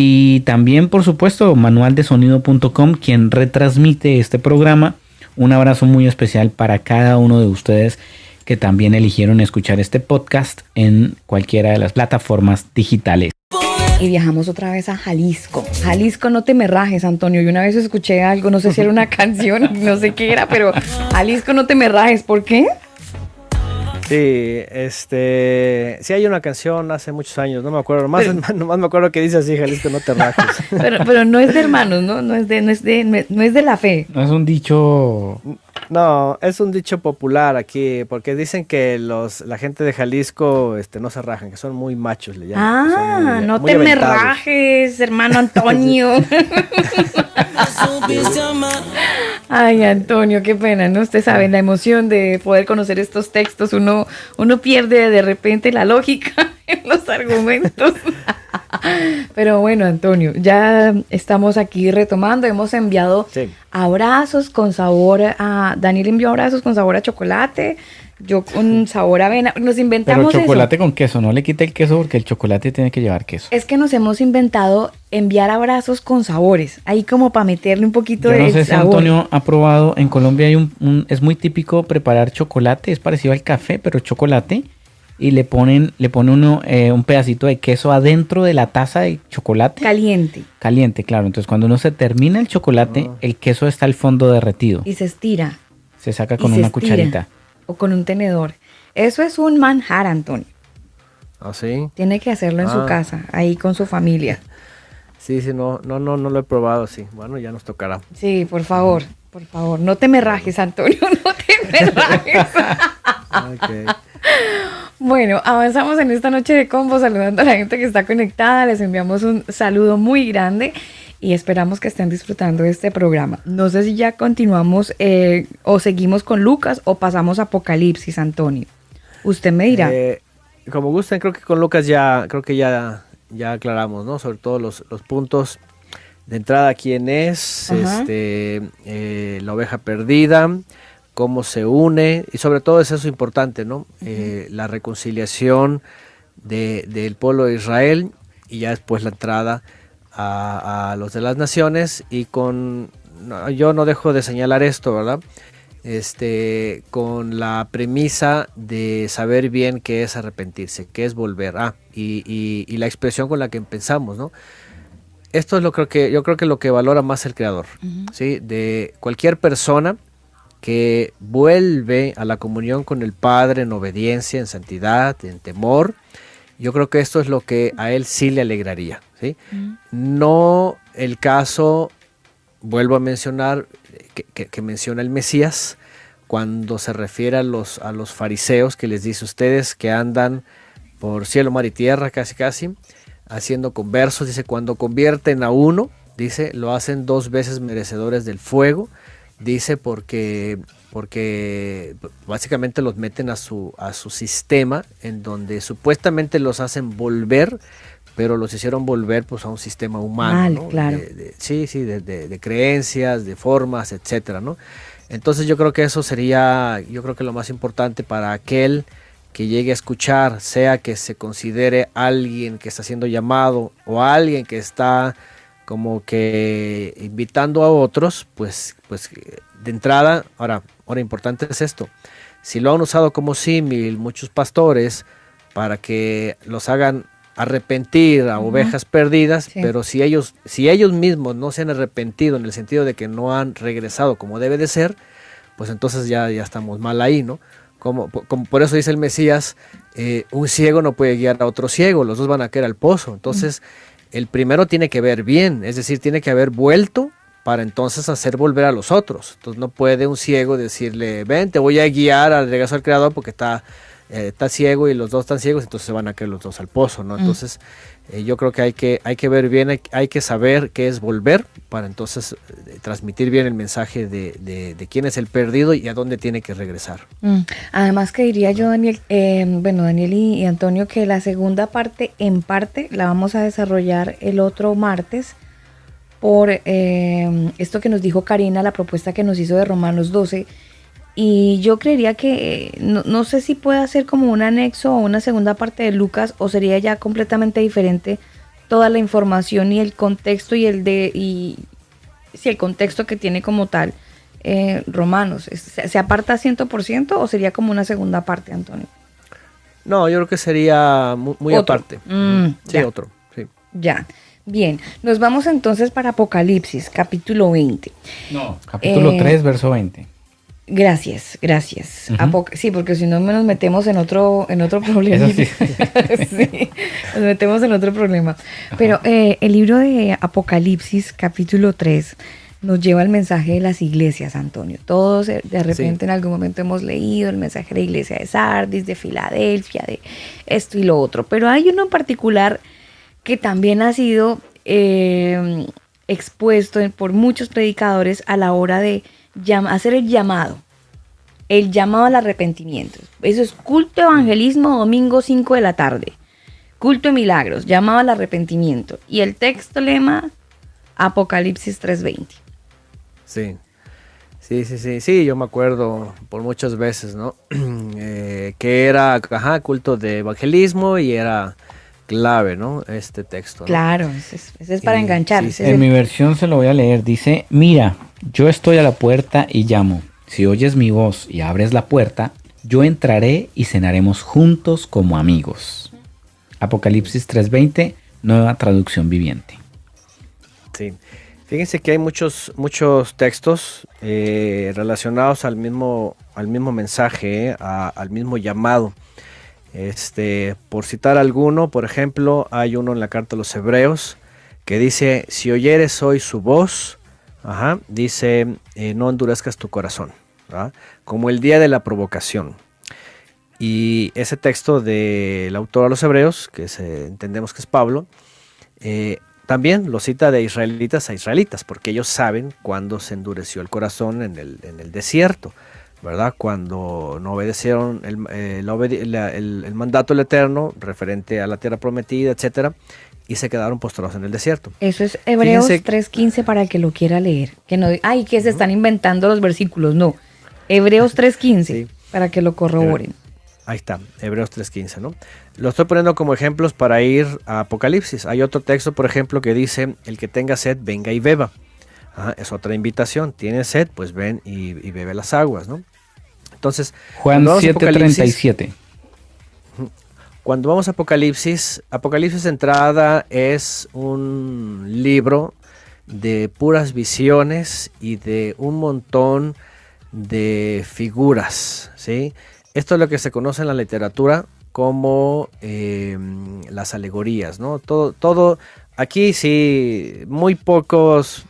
Y también, por supuesto, manualdesonido.com, quien retransmite este programa. Un abrazo muy especial para cada uno de ustedes que también eligieron escuchar este podcast en cualquiera de las plataformas digitales. Y viajamos otra vez a Jalisco. Jalisco, no te me rajes, Antonio. Yo una vez escuché algo, no sé si era una canción, no sé qué era, pero Jalisco, no te me rajes. ¿Por qué? Sí, sí hay una canción hace muchos años, no me acuerdo, nomás me acuerdo que dice así, Jalisco, no te rajes. Pero no es de hermanos, ¿no? No es de la fe. No es un dicho. No, es un dicho popular aquí, porque dicen que la gente de Jalisco no se rajan, que son muy machos, le llaman. No te me rajes, hermano Antonio. Ay, Antonio, qué pena, ¿no? Usted sabe, la emoción de poder conocer estos textos, uno pierde de repente la lógica en los argumentos. Pero bueno, Antonio, ya estamos aquí retomando, hemos enviado abrazos con sabor a... Daniel envió abrazos con sabor a chocolate, yo con sabor a avena, nos inventamos Pero chocolate eso. Con queso, no le quite el queso porque el chocolate tiene que llevar queso. Es que nos hemos inventado enviar abrazos con sabores, ahí como para meterle un poquito de sabor. Yo no sé si Antonio ha probado, en Colombia hay es muy típico preparar chocolate, es parecido al café, pero chocolate, y le pone uno un pedacito de queso adentro de la taza de chocolate. Caliente, claro. Entonces cuando uno se termina el chocolate, el queso está al fondo derretido. Y se estira. Se saca con una cucharita. O con un tenedor. Eso es un manjar, Antonio. ¿Ah, sí? Tiene que hacerlo en su casa, ahí con su familia. Sí, no lo he probado, sí. Bueno, ya nos tocará. Sí, por favor, no te me rajes, Antonio, no te me rajes. Okay. Bueno, avanzamos en esta noche de combo saludando a la gente que está conectada. Les enviamos un saludo muy grande y esperamos que estén disfrutando de este programa. No sé si ya continuamos o seguimos con Lucas o pasamos a Apocalipsis, Antonio. Usted me dirá. Como gusten, creo que con Lucas ya aclaramos, ¿no? Sobre todo los puntos de entrada, quién es, la oveja perdida, cómo se une, y sobre todo es eso importante, ¿no? La reconciliación del pueblo de Israel, y ya después la entrada a los de las naciones, y yo no dejo de señalar esto, ¿verdad? Con la premisa de saber bien qué es arrepentirse, qué es volver, y la expresión con la que empezamos, ¿no? Esto es yo creo que lo que valora más el Creador, ¿sí? De cualquier persona que vuelve a la comunión con el Padre en obediencia, en santidad, en temor. Yo creo que esto es lo que a él sí le alegraría, ¿sí? No el caso vuelvo a mencionar que menciona el Mesías cuando se refiere a los fariseos, que les dice: ustedes que andan por cielo, mar y tierra, casi casi, haciendo conversos, dice, cuando convierten a uno, dice, lo hacen 2 veces merecedores del fuego, dice, porque básicamente los meten a su sistema, en donde supuestamente los hacen volver, pero los hicieron volver pues a un sistema humano, ¿no? Claro. De creencias, de formas, etcétera, ¿no? Entonces yo creo que eso sería, yo creo que lo más importante para aquel que llegue a escuchar, sea que se considere alguien que está siendo llamado o alguien que está como que invitando a otros, pues de entrada, ahora importante es esto: si lo han usado como símil muchos pastores para que los hagan arrepentir a ovejas perdidas, sí. Pero si ellos mismos no se han arrepentido en el sentido de que no han regresado como debe de ser, pues entonces ya estamos mal ahí, ¿no? Como por eso dice el Mesías, un ciego no puede guiar a otro ciego, los dos van a caer al pozo. Entonces el primero tiene que ver bien, es decir, tiene que haber vuelto para entonces hacer volver a los otros. Entonces no puede un ciego decirle: ven, te voy a guiar al regreso al Creador, porque está ciego y los dos están ciegos, entonces se van a caer los dos al pozo, ¿no? Entonces yo creo que hay que ver bien, hay que saber qué es volver, para entonces transmitir bien el mensaje de quién es el perdido y a dónde tiene que regresar. Además que diría yo, Daniel, Daniel y Antonio, que la segunda parte, en parte, la vamos a desarrollar el otro martes, por esto que nos dijo Karina, la propuesta que nos hizo de Romanos 12, y yo creería que no sé si puede ser como un anexo o una segunda parte de Lucas, o sería ya completamente diferente toda la información y el contexto el contexto que tiene como tal Romanos. ¿Se aparta 100% o sería como una segunda parte, Antonio? No, yo creo que sería muy aparte. Sí, ya. Otro. Sí. Ya. Bien, nos vamos entonces para Apocalipsis, capítulo 20. No, capítulo 3, verso 20. Gracias. Sí, porque si no nos metemos en otro problema. Sí. Sí, nos metemos en otro problema. Pero el libro de Apocalipsis, capítulo 3, nos lleva al mensaje de las iglesias, Antonio. Todos de repente en algún momento hemos leído el mensaje de la iglesia de Sardis, de Filadelfia, de esto y lo otro. Pero hay uno en particular que también ha sido expuesto por muchos predicadores a la hora de hacer el llamado al arrepentimiento. Eso es culto evangelismo, domingo 5 de la tarde. Culto de milagros, llamado al arrepentimiento. Y el texto lema, Apocalipsis 3:20. Sí, yo me acuerdo por muchas veces, ¿no? Que era culto de evangelismo y era clave, ¿no? Este texto, ¿no? Claro, ese es para enganchar. Sí, en mi versión se lo voy a leer. Dice: mira, yo estoy a la puerta y llamo. Si oyes mi voz y abres la puerta, yo entraré y cenaremos juntos como amigos. Apocalipsis 3:20, nueva traducción viviente. Sí. Fíjense que hay muchos textos relacionados al mismo mensaje, al mismo llamado. Por citar alguno, por ejemplo, hay uno en la carta a los Hebreos que dice: si oyeres hoy su voz, dice, no endurezcas tu corazón, ¿verdad? Como el día de la provocación. Y ese texto del autor a los Hebreos, que entendemos que es Pablo, también lo cita de israelitas a israelitas, porque ellos saben cuándo se endureció el corazón en el desierto, ¿verdad? Cuando no obedecieron el mandato del Eterno referente a la tierra prometida, etcétera, y se quedaron postrados en el desierto. Eso es Hebreos 3:15 para el que lo quiera leer. Que no, que se están inventando los versículos. No, Hebreos 3:15 sí, para que lo corroboren. Ahí está, Hebreos 3:15, ¿no? Lo estoy poniendo como ejemplos para ir a Apocalipsis. Hay otro texto, por ejemplo, que dice: el que tenga sed, venga y beba. Es otra invitación. Tiene sed, pues ven y bebe las aguas, ¿no? Entonces, Juan 7:37. Cuando vamos a Apocalipsis de entrada es un libro de puras visiones y de un montón de figuras, ¿sí? Esto es lo que se conoce en la literatura como las alegorías, ¿no? Todo aquí sí, muy pocas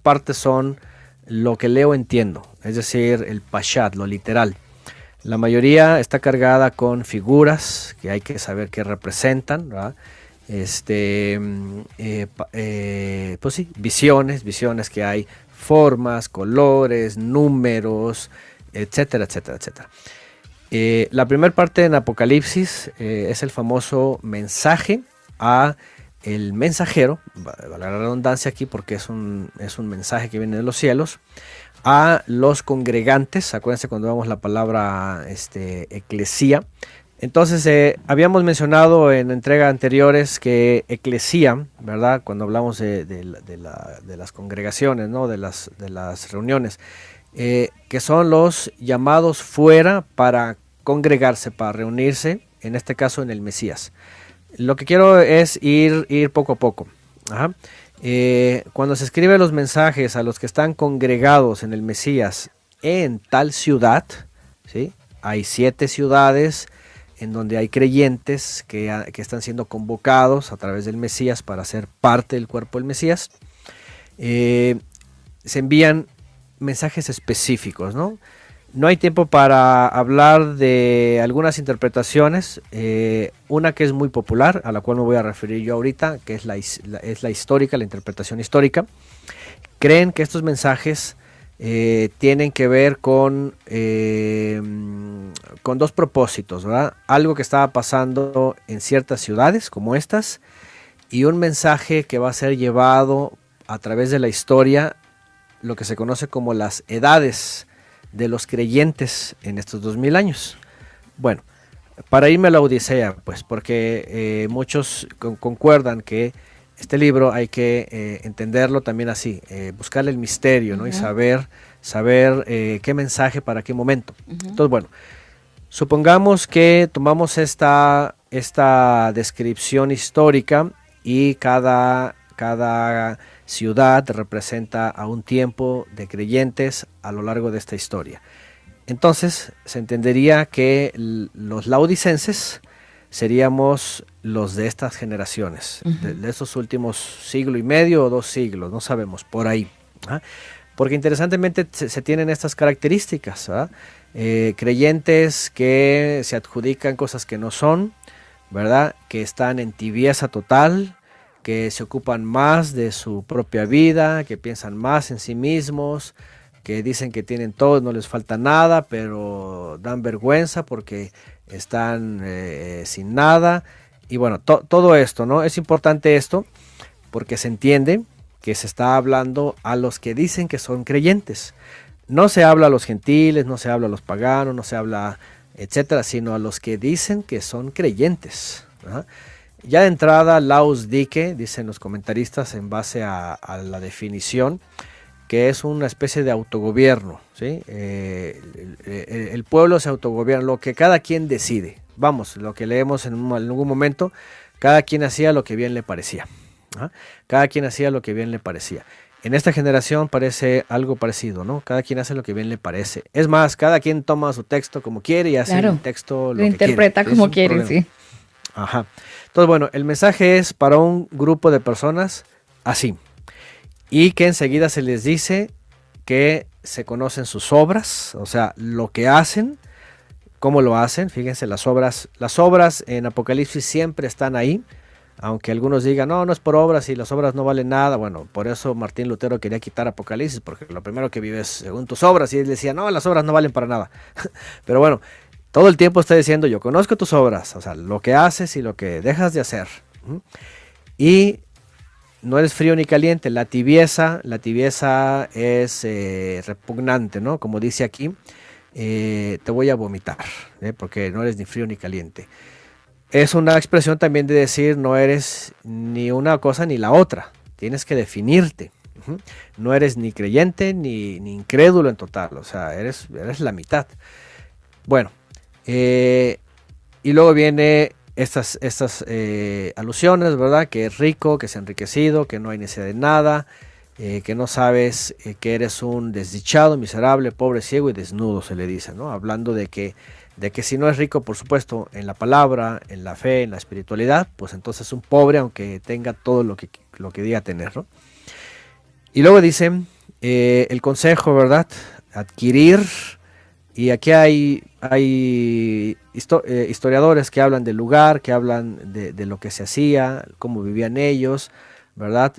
partes son lo que leo entiendo, es decir, el pashat, lo literal. La mayoría está cargada con figuras que hay que saber qué representan, ¿verdad? Pues sí, visiones que hay, formas, colores, números, etcétera, etcétera, etcétera. La primera parte en Apocalipsis es el famoso mensaje a el mensajero, la redundancia aquí porque es un mensaje que viene de los cielos, a los congregantes. Acuérdense cuando vemos la palabra eclesía. Entonces habíamos mencionado en entregas anteriores que eclesía, ¿verdad? Cuando hablamos de las congregaciones, ¿no? de las reuniones, que son los llamados fuera para congregarse, para reunirse, en este caso en el Mesías. Lo que quiero es ir poco a poco. Ajá. Cuando se escriben los mensajes a los que están congregados en el Mesías en tal ciudad, ¿sí? Hay 7 ciudades en donde hay creyentes que están siendo convocados a través del Mesías para ser parte del cuerpo del Mesías. Se envían mensajes específicos, ¿no? No hay tiempo para hablar de algunas interpretaciones, una que es muy popular, a la cual me voy a referir yo ahorita, que es la histórica, la interpretación histórica. Creen que estos mensajes tienen que ver con 2 propósitos, ¿verdad? Algo que estaba pasando en ciertas ciudades como estas, y un mensaje que va a ser llevado a través de la historia, lo que se conoce como las edades de los creyentes en estos 2000 años. Bueno, para irme a la Odisea, pues, porque muchos concuerdan que este libro hay que entenderlo también así, buscarle el misterio, ¿no? Y saber qué mensaje para qué momento. Entonces, bueno, supongamos que tomamos esta descripción histórica y cada ciudad representa a un tiempo de creyentes a lo largo de esta historia. Entonces se entendería que los laodicenses seríamos los de estas generaciones, de estos últimos siglo y medio o 2 siglos, no sabemos, por ahí. ¿Ah? Porque interesantemente se tienen estas características, ¿verdad? Creyentes que se adjudican cosas que no son, ¿verdad? Que están en tibieza total, que se ocupan más de su propia vida, que piensan más en sí mismos, que dicen que tienen todo, no les falta nada, pero dan vergüenza porque están sin nada. Y bueno, todo esto, ¿no? Es importante esto porque se entiende que se está hablando a los que dicen que son creyentes. No se habla a los gentiles, no se habla a los paganos, no se habla, etcétera, sino a los que dicen que son creyentes, ¿verdad? Ya de entrada, Laus Dike, dicen los comentaristas en base a la definición, que es una especie de autogobierno, ¿sí? El pueblo se autogobierna, lo que cada quien decide. Vamos, lo que leemos en algún momento, cada quien hacía lo que bien le parecía. ¿Ah? Cada quien hacía lo que bien le parecía. En esta generación parece algo parecido, ¿no? Cada quien hace lo que bien le parece. Es más, cada quien toma su texto como quiere y hace el texto lo que interpreta quiere. como quiere, sí. Ajá. Entonces, bueno, el mensaje es para un grupo de personas así. Y que enseguida se les dice que se conocen sus obras, o sea, lo que hacen, cómo lo hacen. Fíjense, las obras en Apocalipsis siempre están ahí. Aunque algunos digan, no es por obras y las obras no valen nada. Bueno, por eso Martín Lutero quería quitar Apocalipsis, porque lo primero que vives según tus obras. Y él decía, no, las obras no valen para nada. Pero bueno, todo el tiempo está diciendo, yo conozco tus obras, o sea, lo que haces y lo que dejas de hacer. Y no eres frío ni caliente, la tibieza es repugnante, ¿no? Como dice aquí, te voy a vomitar, porque no eres ni frío ni caliente. Es una expresión también de decir, no eres ni una cosa ni la otra, tienes que definirte. No eres ni creyente ni incrédulo en total, o sea, eres la mitad. Bueno, y luego viene estas alusiones, ¿verdad? Que es rico, que es enriquecido, que no hay necesidad de nada, que no sabes que eres un desdichado, miserable, pobre, ciego y desnudo, se le dice, ¿no? Hablando de que de que si no es rico, por supuesto, en la palabra, en la fe, en la espiritualidad, pues entonces es un pobre, aunque tenga todo lo que diga tener, ¿no? Y luego dice el consejo, ¿verdad? Adquirir, y aquí hay historiadores que hablan del lugar, que hablan de lo que se hacía, cómo vivían ellos, ¿verdad?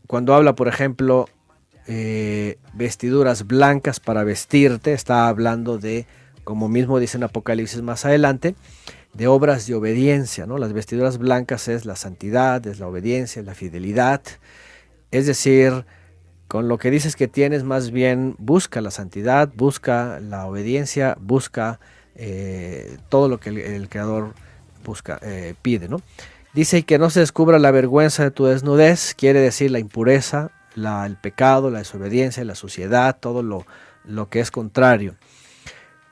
Cuando habla, por ejemplo, vestiduras blancas para vestirte, está hablando de, como mismo dice en Apocalipsis más adelante, de obras de obediencia, ¿no? Las vestiduras blancas es la santidad, es la obediencia, es la fidelidad, es decir, con lo que dices que tienes, más bien busca la santidad, busca la obediencia, busca todo lo que el Creador busca, pide, ¿no? Dice que no se descubra la vergüenza de tu desnudez, quiere decir la impureza, el pecado, la desobediencia, la suciedad, todo lo que es contrario.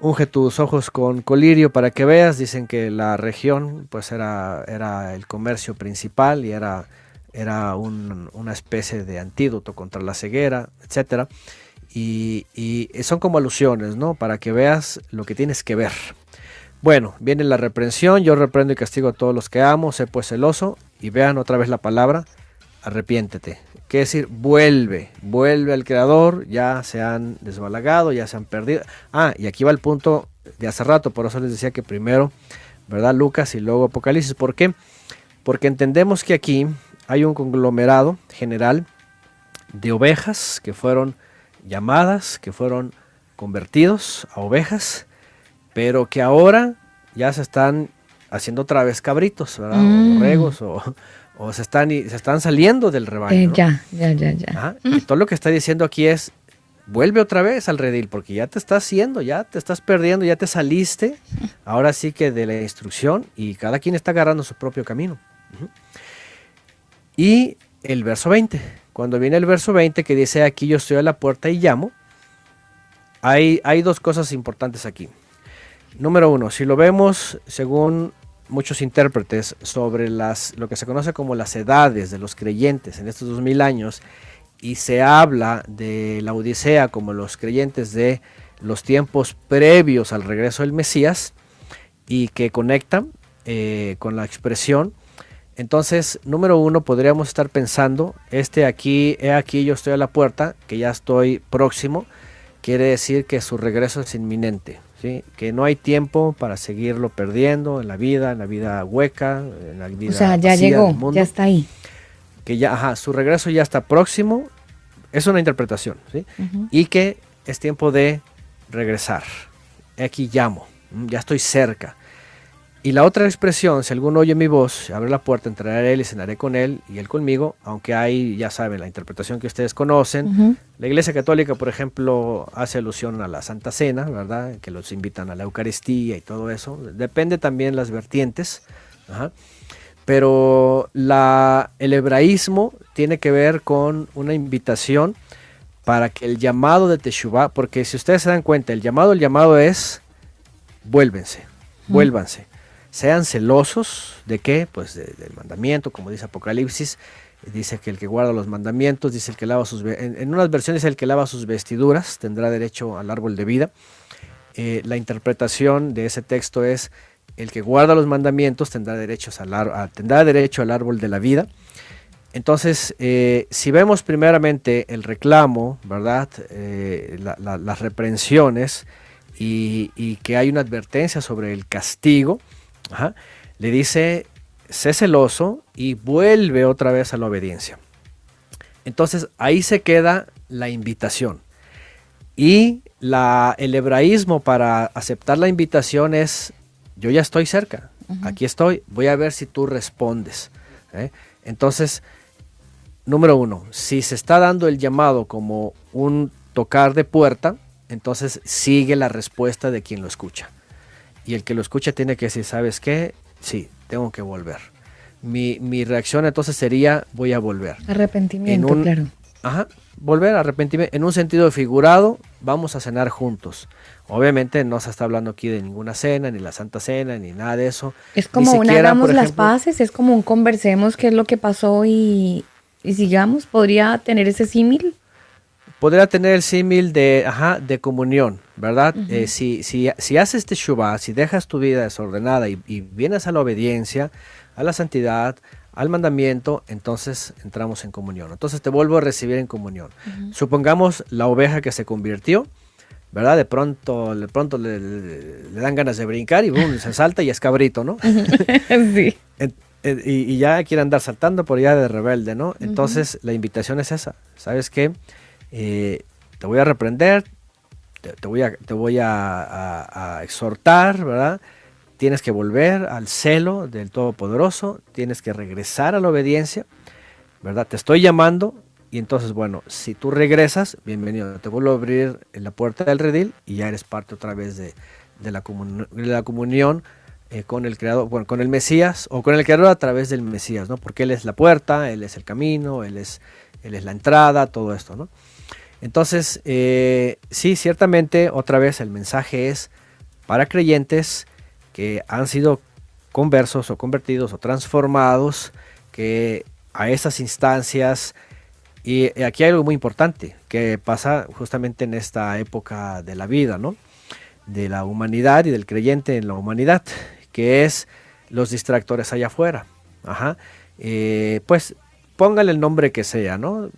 Unge tus ojos con colirio para que veas. Dicen que la región pues era el comercio principal y era una especie de antídoto contra la ceguera, etcétera. Y son como alusiones, ¿no? Para que veas lo que tienes que ver. Bueno, viene la reprensión. Yo reprendo y castigo a todos los que amo. Sé pues celoso. Y vean otra vez la palabra, arrepiéntete. Quiere decir, vuelve al Creador. Ya se han desbalagado, ya se han perdido. Y aquí va el punto de hace rato. Por eso les decía que primero, ¿verdad? Lucas y luego Apocalipsis. ¿Por qué? Porque entendemos que aquí hay un conglomerado general de ovejas que fueron llamadas, que fueron convertidos a ovejas, pero que ahora ya se están haciendo otra vez cabritos, ¿verdad? O borregos, o se están saliendo del rebaño, ¿no? Ya. Y todo lo que está diciendo aquí es, vuelve otra vez al redil, porque ya te estás haciendo, ya te estás perdiendo, ya te saliste, ahora sí que de la instrucción, y cada quien está agarrando su propio camino. Y el verso 20, cuando viene el verso 20 que dice, aquí yo estoy a la puerta y llamo, hay dos cosas importantes aquí. Número uno, si lo vemos según muchos intérpretes sobre lo que se conoce como las edades de los creyentes en estos 2000 años, y se habla de la Odisea como los creyentes de los tiempos previos al regreso del Mesías, y que conectan con la expresión. Entonces, número uno, podríamos estar pensando, aquí yo estoy a la puerta, que ya estoy próximo, quiere decir que su regreso es inminente, ¿sí? Que no hay tiempo para seguirlo perdiendo en la vida hueca, en la vida, o sea, ya llegó, ya está ahí. Que ya, su regreso ya está próximo, es una interpretación, ¿sí? Y que es tiempo de regresar. Aquí llamo, ya estoy cerca. Y la otra expresión, si alguno oye mi voz, abre la puerta, entraré a él y cenaré con él y él conmigo, aunque hay, ya saben, la interpretación que ustedes conocen. La Iglesia Católica, por ejemplo, hace alusión a la Santa Cena, ¿verdad? Que los invitan a la Eucaristía y todo eso. Depende también las vertientes. Pero el hebraísmo tiene que ver con una invitación para que el llamado de Teshuvá, porque si ustedes se dan cuenta, el llamado es, vuélvanse. Sean celosos de qué, pues del mandamiento, como dice Apocalipsis, dice que el que guarda los mandamientos, dice el que lava en unas versiones el que lava sus vestiduras tendrá derecho al árbol de vida. La interpretación de ese texto es el que guarda los mandamientos tendrá derecho al árbol de la vida. Entonces, si vemos primeramente el reclamo, ¿verdad? Las reprensiones y que hay una advertencia sobre el castigo, le dice, sé celoso y vuelve otra vez a la obediencia. Entonces ahí se queda la invitación. Y el hebraísmo para aceptar la invitación es, yo ya estoy cerca, aquí estoy, voy a ver si tú respondes. Entonces, número uno, si se está dando el llamado como un tocar de puerta, entonces sigue la respuesta de quien lo escucha. Y el que lo escucha tiene que decir, ¿sabes qué? Sí, tengo que volver. Mi reacción entonces sería, voy a volver. Arrepentimiento, claro. Volver, arrepentimiento. En un sentido figurado, vamos a cenar juntos. Obviamente no se está hablando aquí de ninguna cena, ni la Santa Cena, ni nada de eso. Es como hagamos las paces, es como un conversemos qué es lo que pasó y sigamos. ¿Podría tener ese símil? podría tener el símil de comunión, ¿verdad? Si haces teshuvá, si dejas tu vida desordenada y vienes a la obediencia, a la santidad, al mandamiento, entonces entramos en comunión. Entonces te vuelvo a recibir en comunión. Supongamos la oveja que se convirtió, ¿verdad? De pronto le dan ganas de brincar y boom, se salta y es cabrito, ¿no? Sí. Y ya quiere andar saltando por allá de rebelde, ¿no? Entonces la invitación es esa. ¿Sabes qué? Te voy a reprender, te voy a exhortar, ¿verdad? Tienes que volver al celo del Todopoderoso, tienes que regresar a la obediencia, ¿verdad? Te estoy llamando y entonces, bueno, si tú regresas, bienvenido, te vuelvo a abrir la puerta del redil y ya eres parte otra vez de la comunión con el Creador, bueno, con el Mesías o con el Creador a través del Mesías, ¿no? Porque Él es la puerta, Él es el camino, Él es la entrada, todo esto, ¿no? Entonces, sí, ciertamente, otra vez el mensaje es para creyentes que han sido conversos o convertidos o transformados, que a esas instancias, y aquí hay algo muy importante que pasa justamente en esta época de la vida, ¿no? De la humanidad y del creyente en la humanidad, que es los distractores allá afuera. Pues póngale el nombre que sea, ¿no?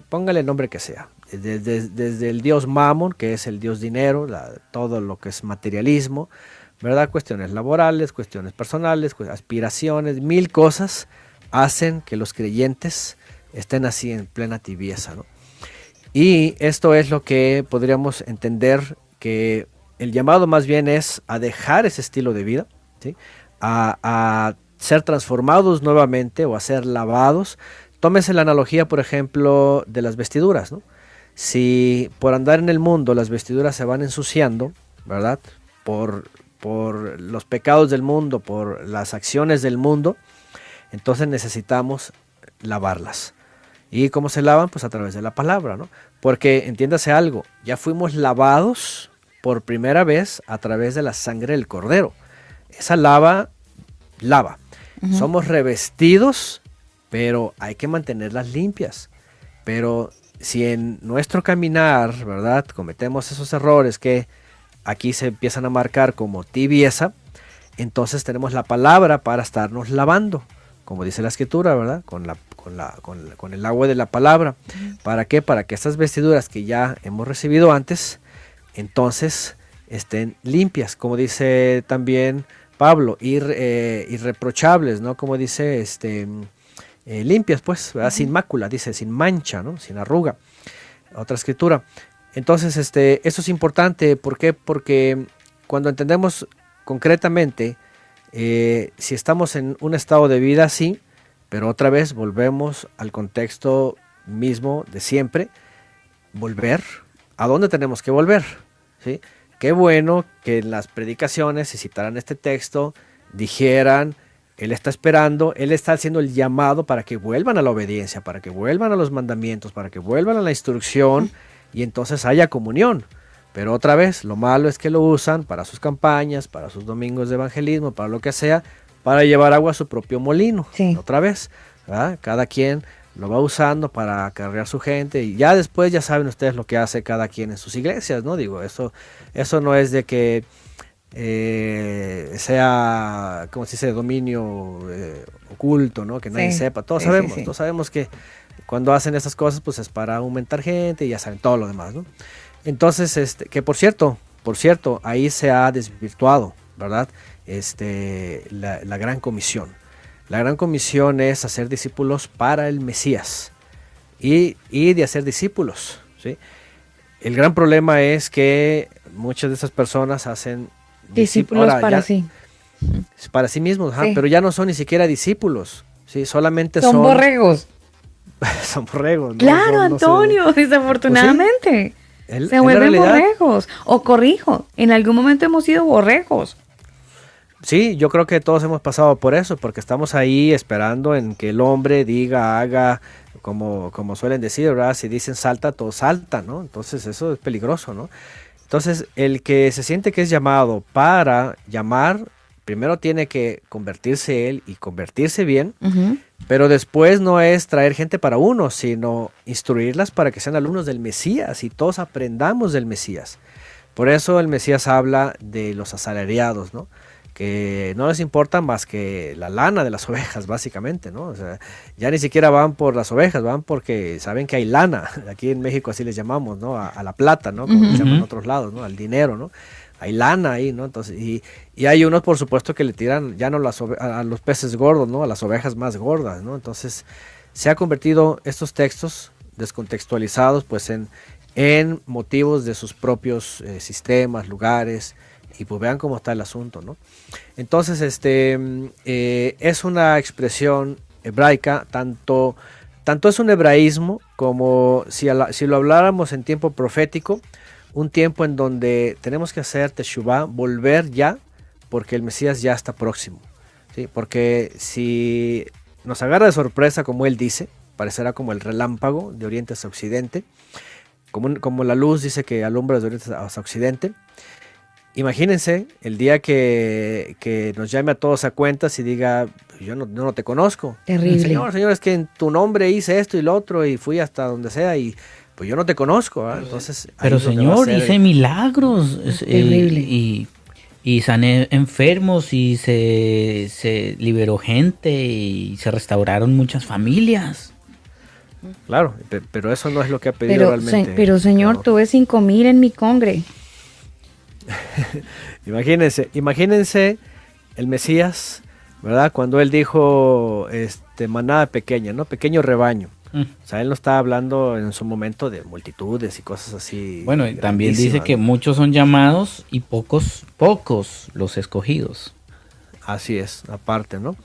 Póngale el nombre que sea. Desde el dios Mamón, que es el dios dinero, todo lo que es materialismo, ¿verdad? Cuestiones laborales, cuestiones personales, aspiraciones, mil cosas hacen que los creyentes estén así en plena tibieza, ¿no? Y esto es lo que podríamos entender, que el llamado más bien es a dejar ese estilo de vida, ¿sí? A ser transformados nuevamente o a ser lavados. Tómese la analogía, por ejemplo, de las vestiduras, ¿no? Si por andar en el mundo las vestiduras se van ensuciando, ¿verdad? Por los pecados del mundo, por las acciones del mundo, entonces necesitamos lavarlas. ¿Y cómo se lavan? Pues a través de la palabra, ¿no? Porque entiéndase algo, ya fuimos lavados por primera vez a través de la sangre del Cordero. Esa lava. Somos revestidos, pero hay que mantenerlas limpias. Pero si en nuestro caminar, ¿verdad?, cometemos esos errores que aquí se empiezan a marcar como tibieza, entonces tenemos la palabra para estarnos lavando, como dice la Escritura, ¿verdad? Con el agua de la palabra. ¿Para qué? Para que estas vestiduras que ya hemos recibido antes, entonces estén limpias, como dice también Pablo, irreprochables, ¿no? Como dice, limpias, pues, ¿verdad? Sin mácula, dice, sin mancha, ¿no? Sin arruga. Otra escritura. Entonces, eso es importante. ¿Por qué? Porque cuando entendemos concretamente, si estamos en un estado de vida así, pero otra vez volvemos al contexto mismo de siempre, volver, ¿a dónde tenemos que volver? ¿Sí? Qué bueno que en las predicaciones, si citaran este texto, dijeran, Él está esperando, Él está haciendo el llamado para que vuelvan a la obediencia, para que vuelvan a los mandamientos, para que vuelvan a la instrucción, y entonces haya comunión. Pero otra vez, lo malo es que lo usan para sus campañas, para sus domingos de evangelismo, para lo que sea, para llevar agua a su propio molino. Sí. Otra vez, ¿verdad? Cada quien lo va usando para acarrear su gente, y ya después ya saben ustedes lo que hace cada quien en sus iglesias, ¿no? Digo, eso no es de que sea, como se dice, dominio oculto, ¿no? Que nadie sepa. Todos sabemos que cuando hacen estas cosas, pues es para aumentar gente y ya saben todo lo demás, ¿no? Entonces, que por cierto, ahí se ha desvirtuado, ¿verdad? La gran comisión. La gran comisión es hacer discípulos para el Mesías y de hacer discípulos, ¿sí? El gran problema es que muchas de esas personas hacen discípulos para sí. Para sí mismos, sí. Pero ya no son ni siquiera discípulos, ¿sí? Solamente son borregos. Son borregos, ¿no? Claro, Antonio, desafortunadamente. Pues sí. Se vuelven borregos. O corrijo, en algún momento hemos sido borregos. Sí, yo creo que todos hemos pasado por eso, porque estamos ahí esperando en que el hombre diga, haga, como suelen decir, ¿verdad? Si dicen salta, todo salta, ¿no? Entonces eso es peligroso, ¿no? Entonces el que se siente que es llamado para llamar, primero tiene que convertirse él y convertirse bien, Ujú. pero después no es traer gente para uno, sino instruirlas para que sean alumnos del Mesías y todos aprendamos del Mesías. Por eso el Mesías habla de los asalariados, ¿no? Que no les importa más que la lana de las ovejas, básicamente, ¿no? O sea, ya ni siquiera van por las ovejas, van porque saben que hay lana. Aquí en México así les llamamos, ¿no? A la plata, ¿no? Como les llaman en otros lados, ¿no? Al dinero, ¿no? Hay lana ahí, ¿no? Entonces, y hay unos, por supuesto, que le tiran ya no a los peces gordos, ¿no? A las ovejas más gordas, ¿no? Entonces, se ha convertido estos textos descontextualizados, pues, en motivos de sus propios sistemas, lugares, y pues vean cómo está el asunto, ¿no? Entonces, es una expresión hebraica, tanto es un hebraísmo como si lo habláramos en tiempo profético, un tiempo en donde tenemos que hacer teshuvá, volver ya, porque el Mesías ya está próximo, ¿sí? Porque si nos agarra de sorpresa, como él dice, parecerá como el relámpago de oriente hacia occidente, como la luz dice que alumbra de oriente hacia occidente. Imagínense el día que nos llame a todos a cuentas y diga, yo no te conozco. Terrible. Señor, es que en tu nombre hice esto y lo otro y fui hasta donde sea y pues yo no te conozco, ¿verdad? Entonces, pero Señor, hice milagros y sané enfermos y se liberó gente y se restauraron muchas familias. Claro, pero eso no es lo que ha pedido realmente. Pero Señor, claro. tuve 5,000 en mi congre. Imagínense el Mesías, ¿verdad? Cuando él dijo manada pequeña, ¿no? Pequeño rebaño. O sea, él no estaba hablando en su momento de multitudes y cosas así. Bueno, y también dice que muchos son llamados y pocos los escogidos. Así es, aparte, ¿no?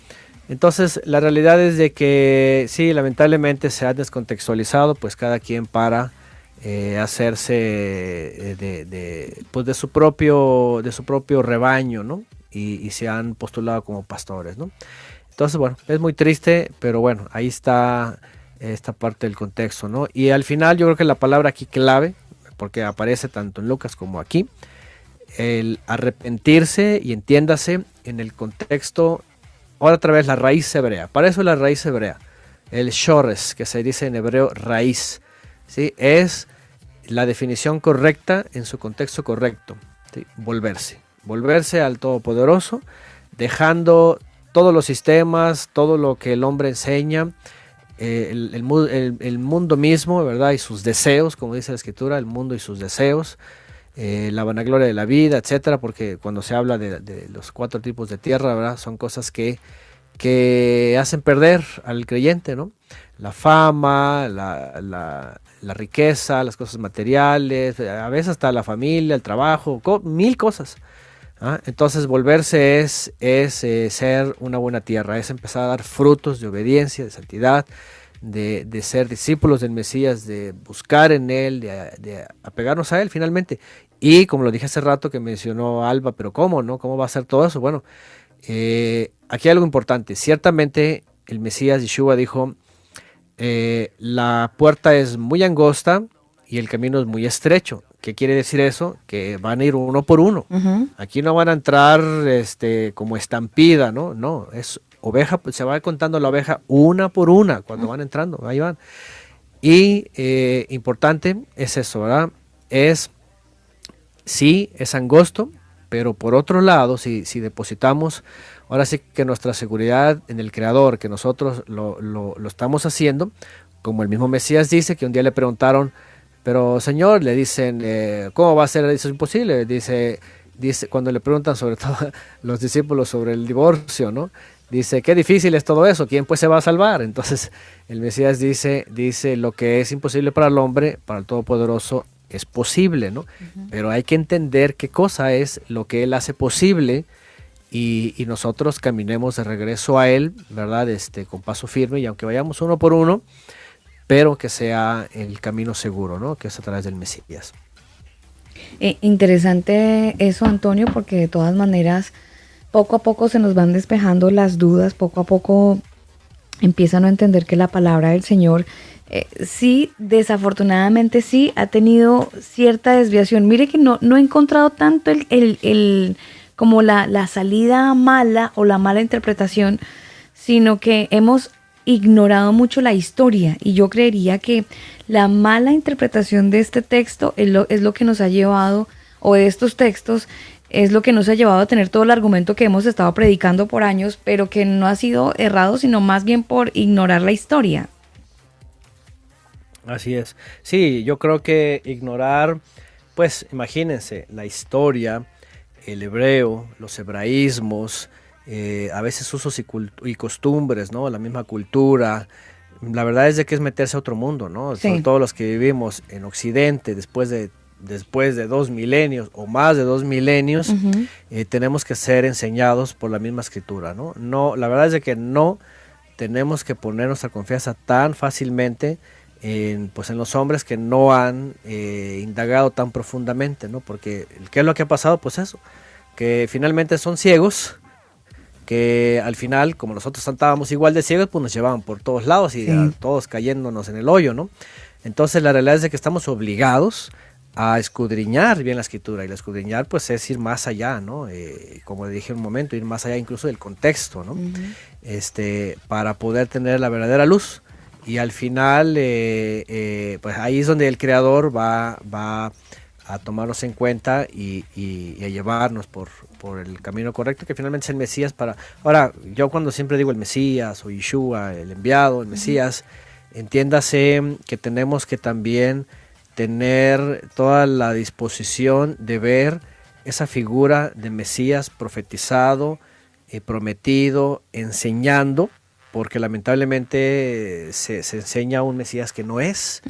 Entonces, la realidad es de que sí, lamentablemente se ha descontextualizado, pues cada quien para hacerse de su propio rebaño, ¿no? Y se han postulado como pastores, ¿no? Entonces, bueno, es muy triste, pero bueno, ahí está esta parte del contexto, ¿no? Y al final yo creo que la palabra aquí clave, porque aparece tanto en Lucas como aquí, el arrepentirse, y entiéndase en el contexto, ahora otra vez la raíz hebrea, para eso es la raíz hebrea, el shores, que se dice en hebreo raíz, ¿sí? Es la definición correcta en su contexto correcto, ¿sí? Volverse al Todopoderoso, dejando todos los sistemas, todo lo que el hombre enseña, el mundo mismo, ¿verdad? Y sus deseos, como dice la Escritura, el mundo y sus deseos, la vanagloria de la vida, etcétera, porque cuando se habla de los 4 tipos de tierra, ¿verdad? Son cosas que hacen perder al creyente, ¿no? La fama, la riqueza, las cosas materiales, a veces hasta la familia, el trabajo, mil cosas. ¿Ah? Entonces volverse es ser una buena tierra, es empezar a dar frutos de obediencia, de santidad, de ser discípulos del Mesías, de buscar en él, de apegarnos a él finalmente. Y como lo dije hace rato que mencionó Alba, pero ¿cómo, no? ¿Cómo va a ser todo eso? Bueno, aquí hay algo importante. Ciertamente el Mesías Yeshua dijo, la puerta es muy angosta y el camino es muy estrecho. ¿Qué quiere decir eso? Que van a ir uno por uno. Uh-huh. Aquí no van a entrar como estampida, ¿no? No, es oveja, se va contando la oveja una por una cuando van entrando, ahí van. Y importante es eso, ¿verdad? Sí, es angosto, pero por otro lado, si depositamos, ahora sí que nuestra seguridad en el Creador, que nosotros lo estamos haciendo, como el mismo Mesías dice, que un día le preguntaron, pero Señor, le dicen, ¿cómo va a ser? Eso es imposible. Dice, cuando le preguntan sobre todo los discípulos sobre el divorcio, ¿no? Dice, qué difícil es todo eso, ¿quién pues se va a salvar? Entonces el Mesías dice, lo que es imposible para el hombre, para el Todopoderoso, es posible, ¿no? Uh-huh. Pero hay que entender qué cosa es lo que Él hace posible y nosotros caminemos de regreso a Él, ¿verdad? Con paso firme, y aunque vayamos uno por uno, pero que sea el camino seguro, ¿no? Que es a través del Mesías. Interesante eso, Antonio, porque de todas maneras, poco a poco se nos van despejando las dudas, poco a poco empiezan a entender que la palabra del Señor, sí, desafortunadamente sí, ha tenido cierta desviación. Mire que no he encontrado tanto como la salida mala o la mala interpretación, sino que hemos ignorado mucho la historia, y yo creería que la mala interpretación de este texto es lo que nos ha llevado, o de estos textos, es lo que nos ha llevado a tener todo el argumento que hemos estado predicando por años, pero que no ha sido errado, sino más bien por ignorar la historia. Así es. Sí, yo creo que ignorar, pues imagínense, la historia, el hebreo, los hebraísmos, a veces usos y costumbres, ¿no? La misma cultura. La verdad es de que es meterse a otro mundo, ¿no? Sí. Sobre todo los que vivimos en Occidente después de 2 milenios o más de 2 milenios, tenemos que ser enseñados por la misma escritura, ¿no? No, la verdad es de que no tenemos que poner nuestra confianza tan fácilmente en los hombres que no han indagado tan profundamente, ¿no? Porque ¿qué es lo que ha pasado? Pues eso, que finalmente son ciegos, que al final, como nosotros estábamos igual de ciegos, pues nos llevaban por todos lados y a todos cayéndonos en el hoyo, ¿no? Entonces la realidad es de que estamos obligados a escudriñar bien la escritura, y la escudriñar pues es ir más allá, ¿no? Como dije en un momento, ir más allá incluso del contexto, ¿no? Para poder tener la verdadera luz, y al final pues ahí es donde el Creador va a tomarnos en cuenta y a llevarnos por el camino correcto, que finalmente es el Mesías. Ahora, yo cuando siempre digo el Mesías o Yeshua, el enviado, el Mesías, entiéndase que tenemos que también tener toda la disposición de ver esa figura de Mesías profetizado, prometido, enseñando, porque lamentablemente se enseña un Mesías que no es,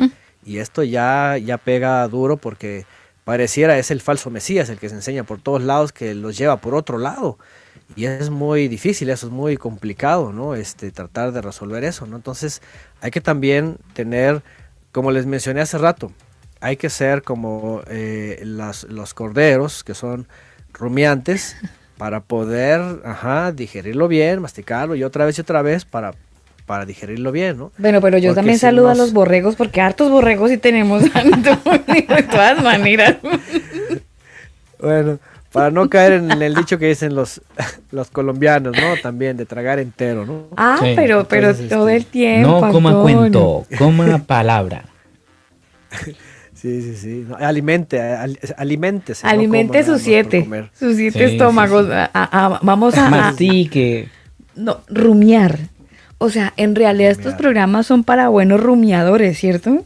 y esto ya pega duro, porque pareciera es el falso Mesías el que se enseña por todos lados, que los lleva por otro lado, y es muy difícil, eso es muy complicado, ¿no? Tratar de resolver eso, ¿no? Entonces hay que también tener, como les mencioné hace rato, hay que ser como los corderos, que son rumiantes, para poder digerirlo bien, masticarlo y otra vez para digerirlo bien, ¿no? Bueno, pero yo Porque también saludo a los borregos, porque hartos borregos sí tenemos, Antonio, de todas maneras. Bueno, para no caer en el dicho que dicen los colombianos, ¿no? También de tragar entero, ¿no? Ah, sí. pero entonces, todo el tiempo, no coma Antonio. Cuento, coma palabra. Sí. No, aliméntese. Alimente sus 7 estómagos. Sí. Vamos a... Mastique. No, rumiar. O sea, en realidad estos programas son para buenos rumiadores, ¿cierto?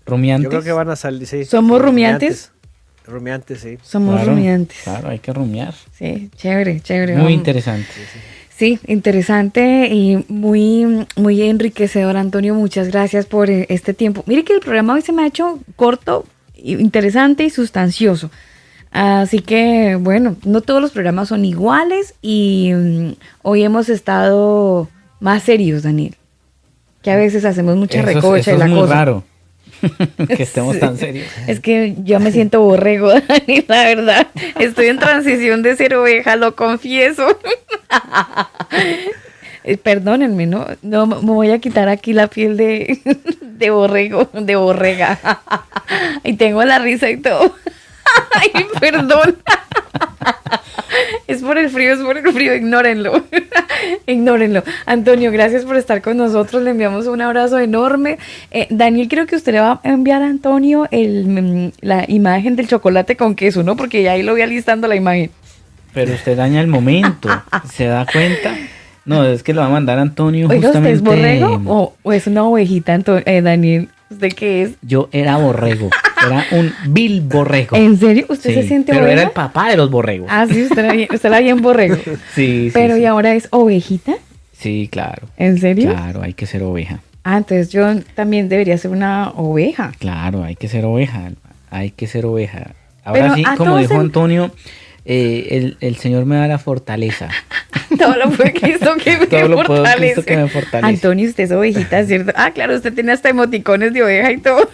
¿Rumiantes? Yo creo que van a salir, sí. ¿Somos rumiantes? Rumiantes, sí. Somos rumiantes. Claro, hay que rumiar. Sí, chévere. Muy interesante. Sí, interesante y muy, muy enriquecedor, Antonio. Muchas gracias por este tiempo. Mire que el programa hoy se me ha hecho corto, interesante y sustancioso. Así que, bueno, no todos los programas son iguales, y hoy hemos estado más serios, Daniel. Que a veces hacemos mucha recocha y la cosa. Es muy raro que estemos tan serios. Es que yo me siento borrego, Daniel, la verdad. Estoy en transición de ser oveja, lo confieso. Perdónenme, no me voy a quitar aquí la piel de borrego, de borrega. Y tengo la risa y todo. Ay, perdón. Es por el frío, ignórenlo. Ignórenlo. Antonio, gracias por estar con nosotros, le enviamos un abrazo enorme. Daniel, creo que usted le va a enviar a Antonio la imagen del chocolate con queso, ¿no? Porque ya ahí lo voy alistando la imagen. Pero usted daña el momento, ¿se da cuenta? No, es que lo va a mandar Antonio. Oiga, justamente... ¿usted es borrego o es una ovejita, Daniel? ¿Usted qué es? Yo era borrego, era un vil borrego. ¿En serio? ¿Usted se siente pero borrego? Era el papá de los borregos. Ah, sí, usted era bien borrego. Sí. Pero ¿y ahora es ovejita? Sí, claro. ¿En serio? Claro, hay que ser oveja. Ah, entonces yo también debería ser una oveja. Claro, hay que ser oveja, Ahora pero sí, como dijo Antonio, el Señor me da la fortaleza. Todo lo puede Cristo que me fortalece. Antonio, usted es ovejita, ¿cierto? Ah, claro, usted tiene hasta emoticones de oveja y todo.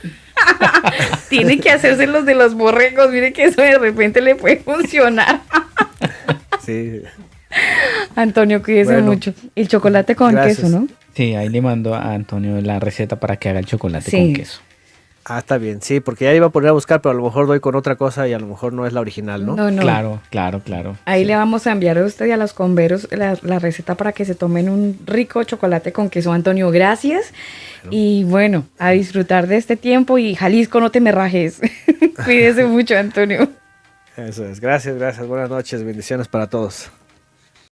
Tiene que hacerse los de los borregos. Mire que eso de repente le puede funcionar. Sí. Antonio, cuídese mucho. El chocolate con queso, ¿no? Sí, ahí le mando a Antonio la receta para que haga el chocolate con queso. Ah, está bien, sí, porque ya iba a poner a buscar, pero a lo mejor doy con otra cosa y a lo mejor no es la original, ¿no? No, no. Claro, claro, claro. Ahí Sí. le vamos a enviar a usted y a los converos la receta para que se tomen un rico chocolate con queso, Antonio. Gracias. Y bueno, a disfrutar de este tiempo y Jalisco, no te me rajes. Cuídese mucho, Antonio. Eso es. Gracias, gracias. Buenas noches. Bendiciones para todos.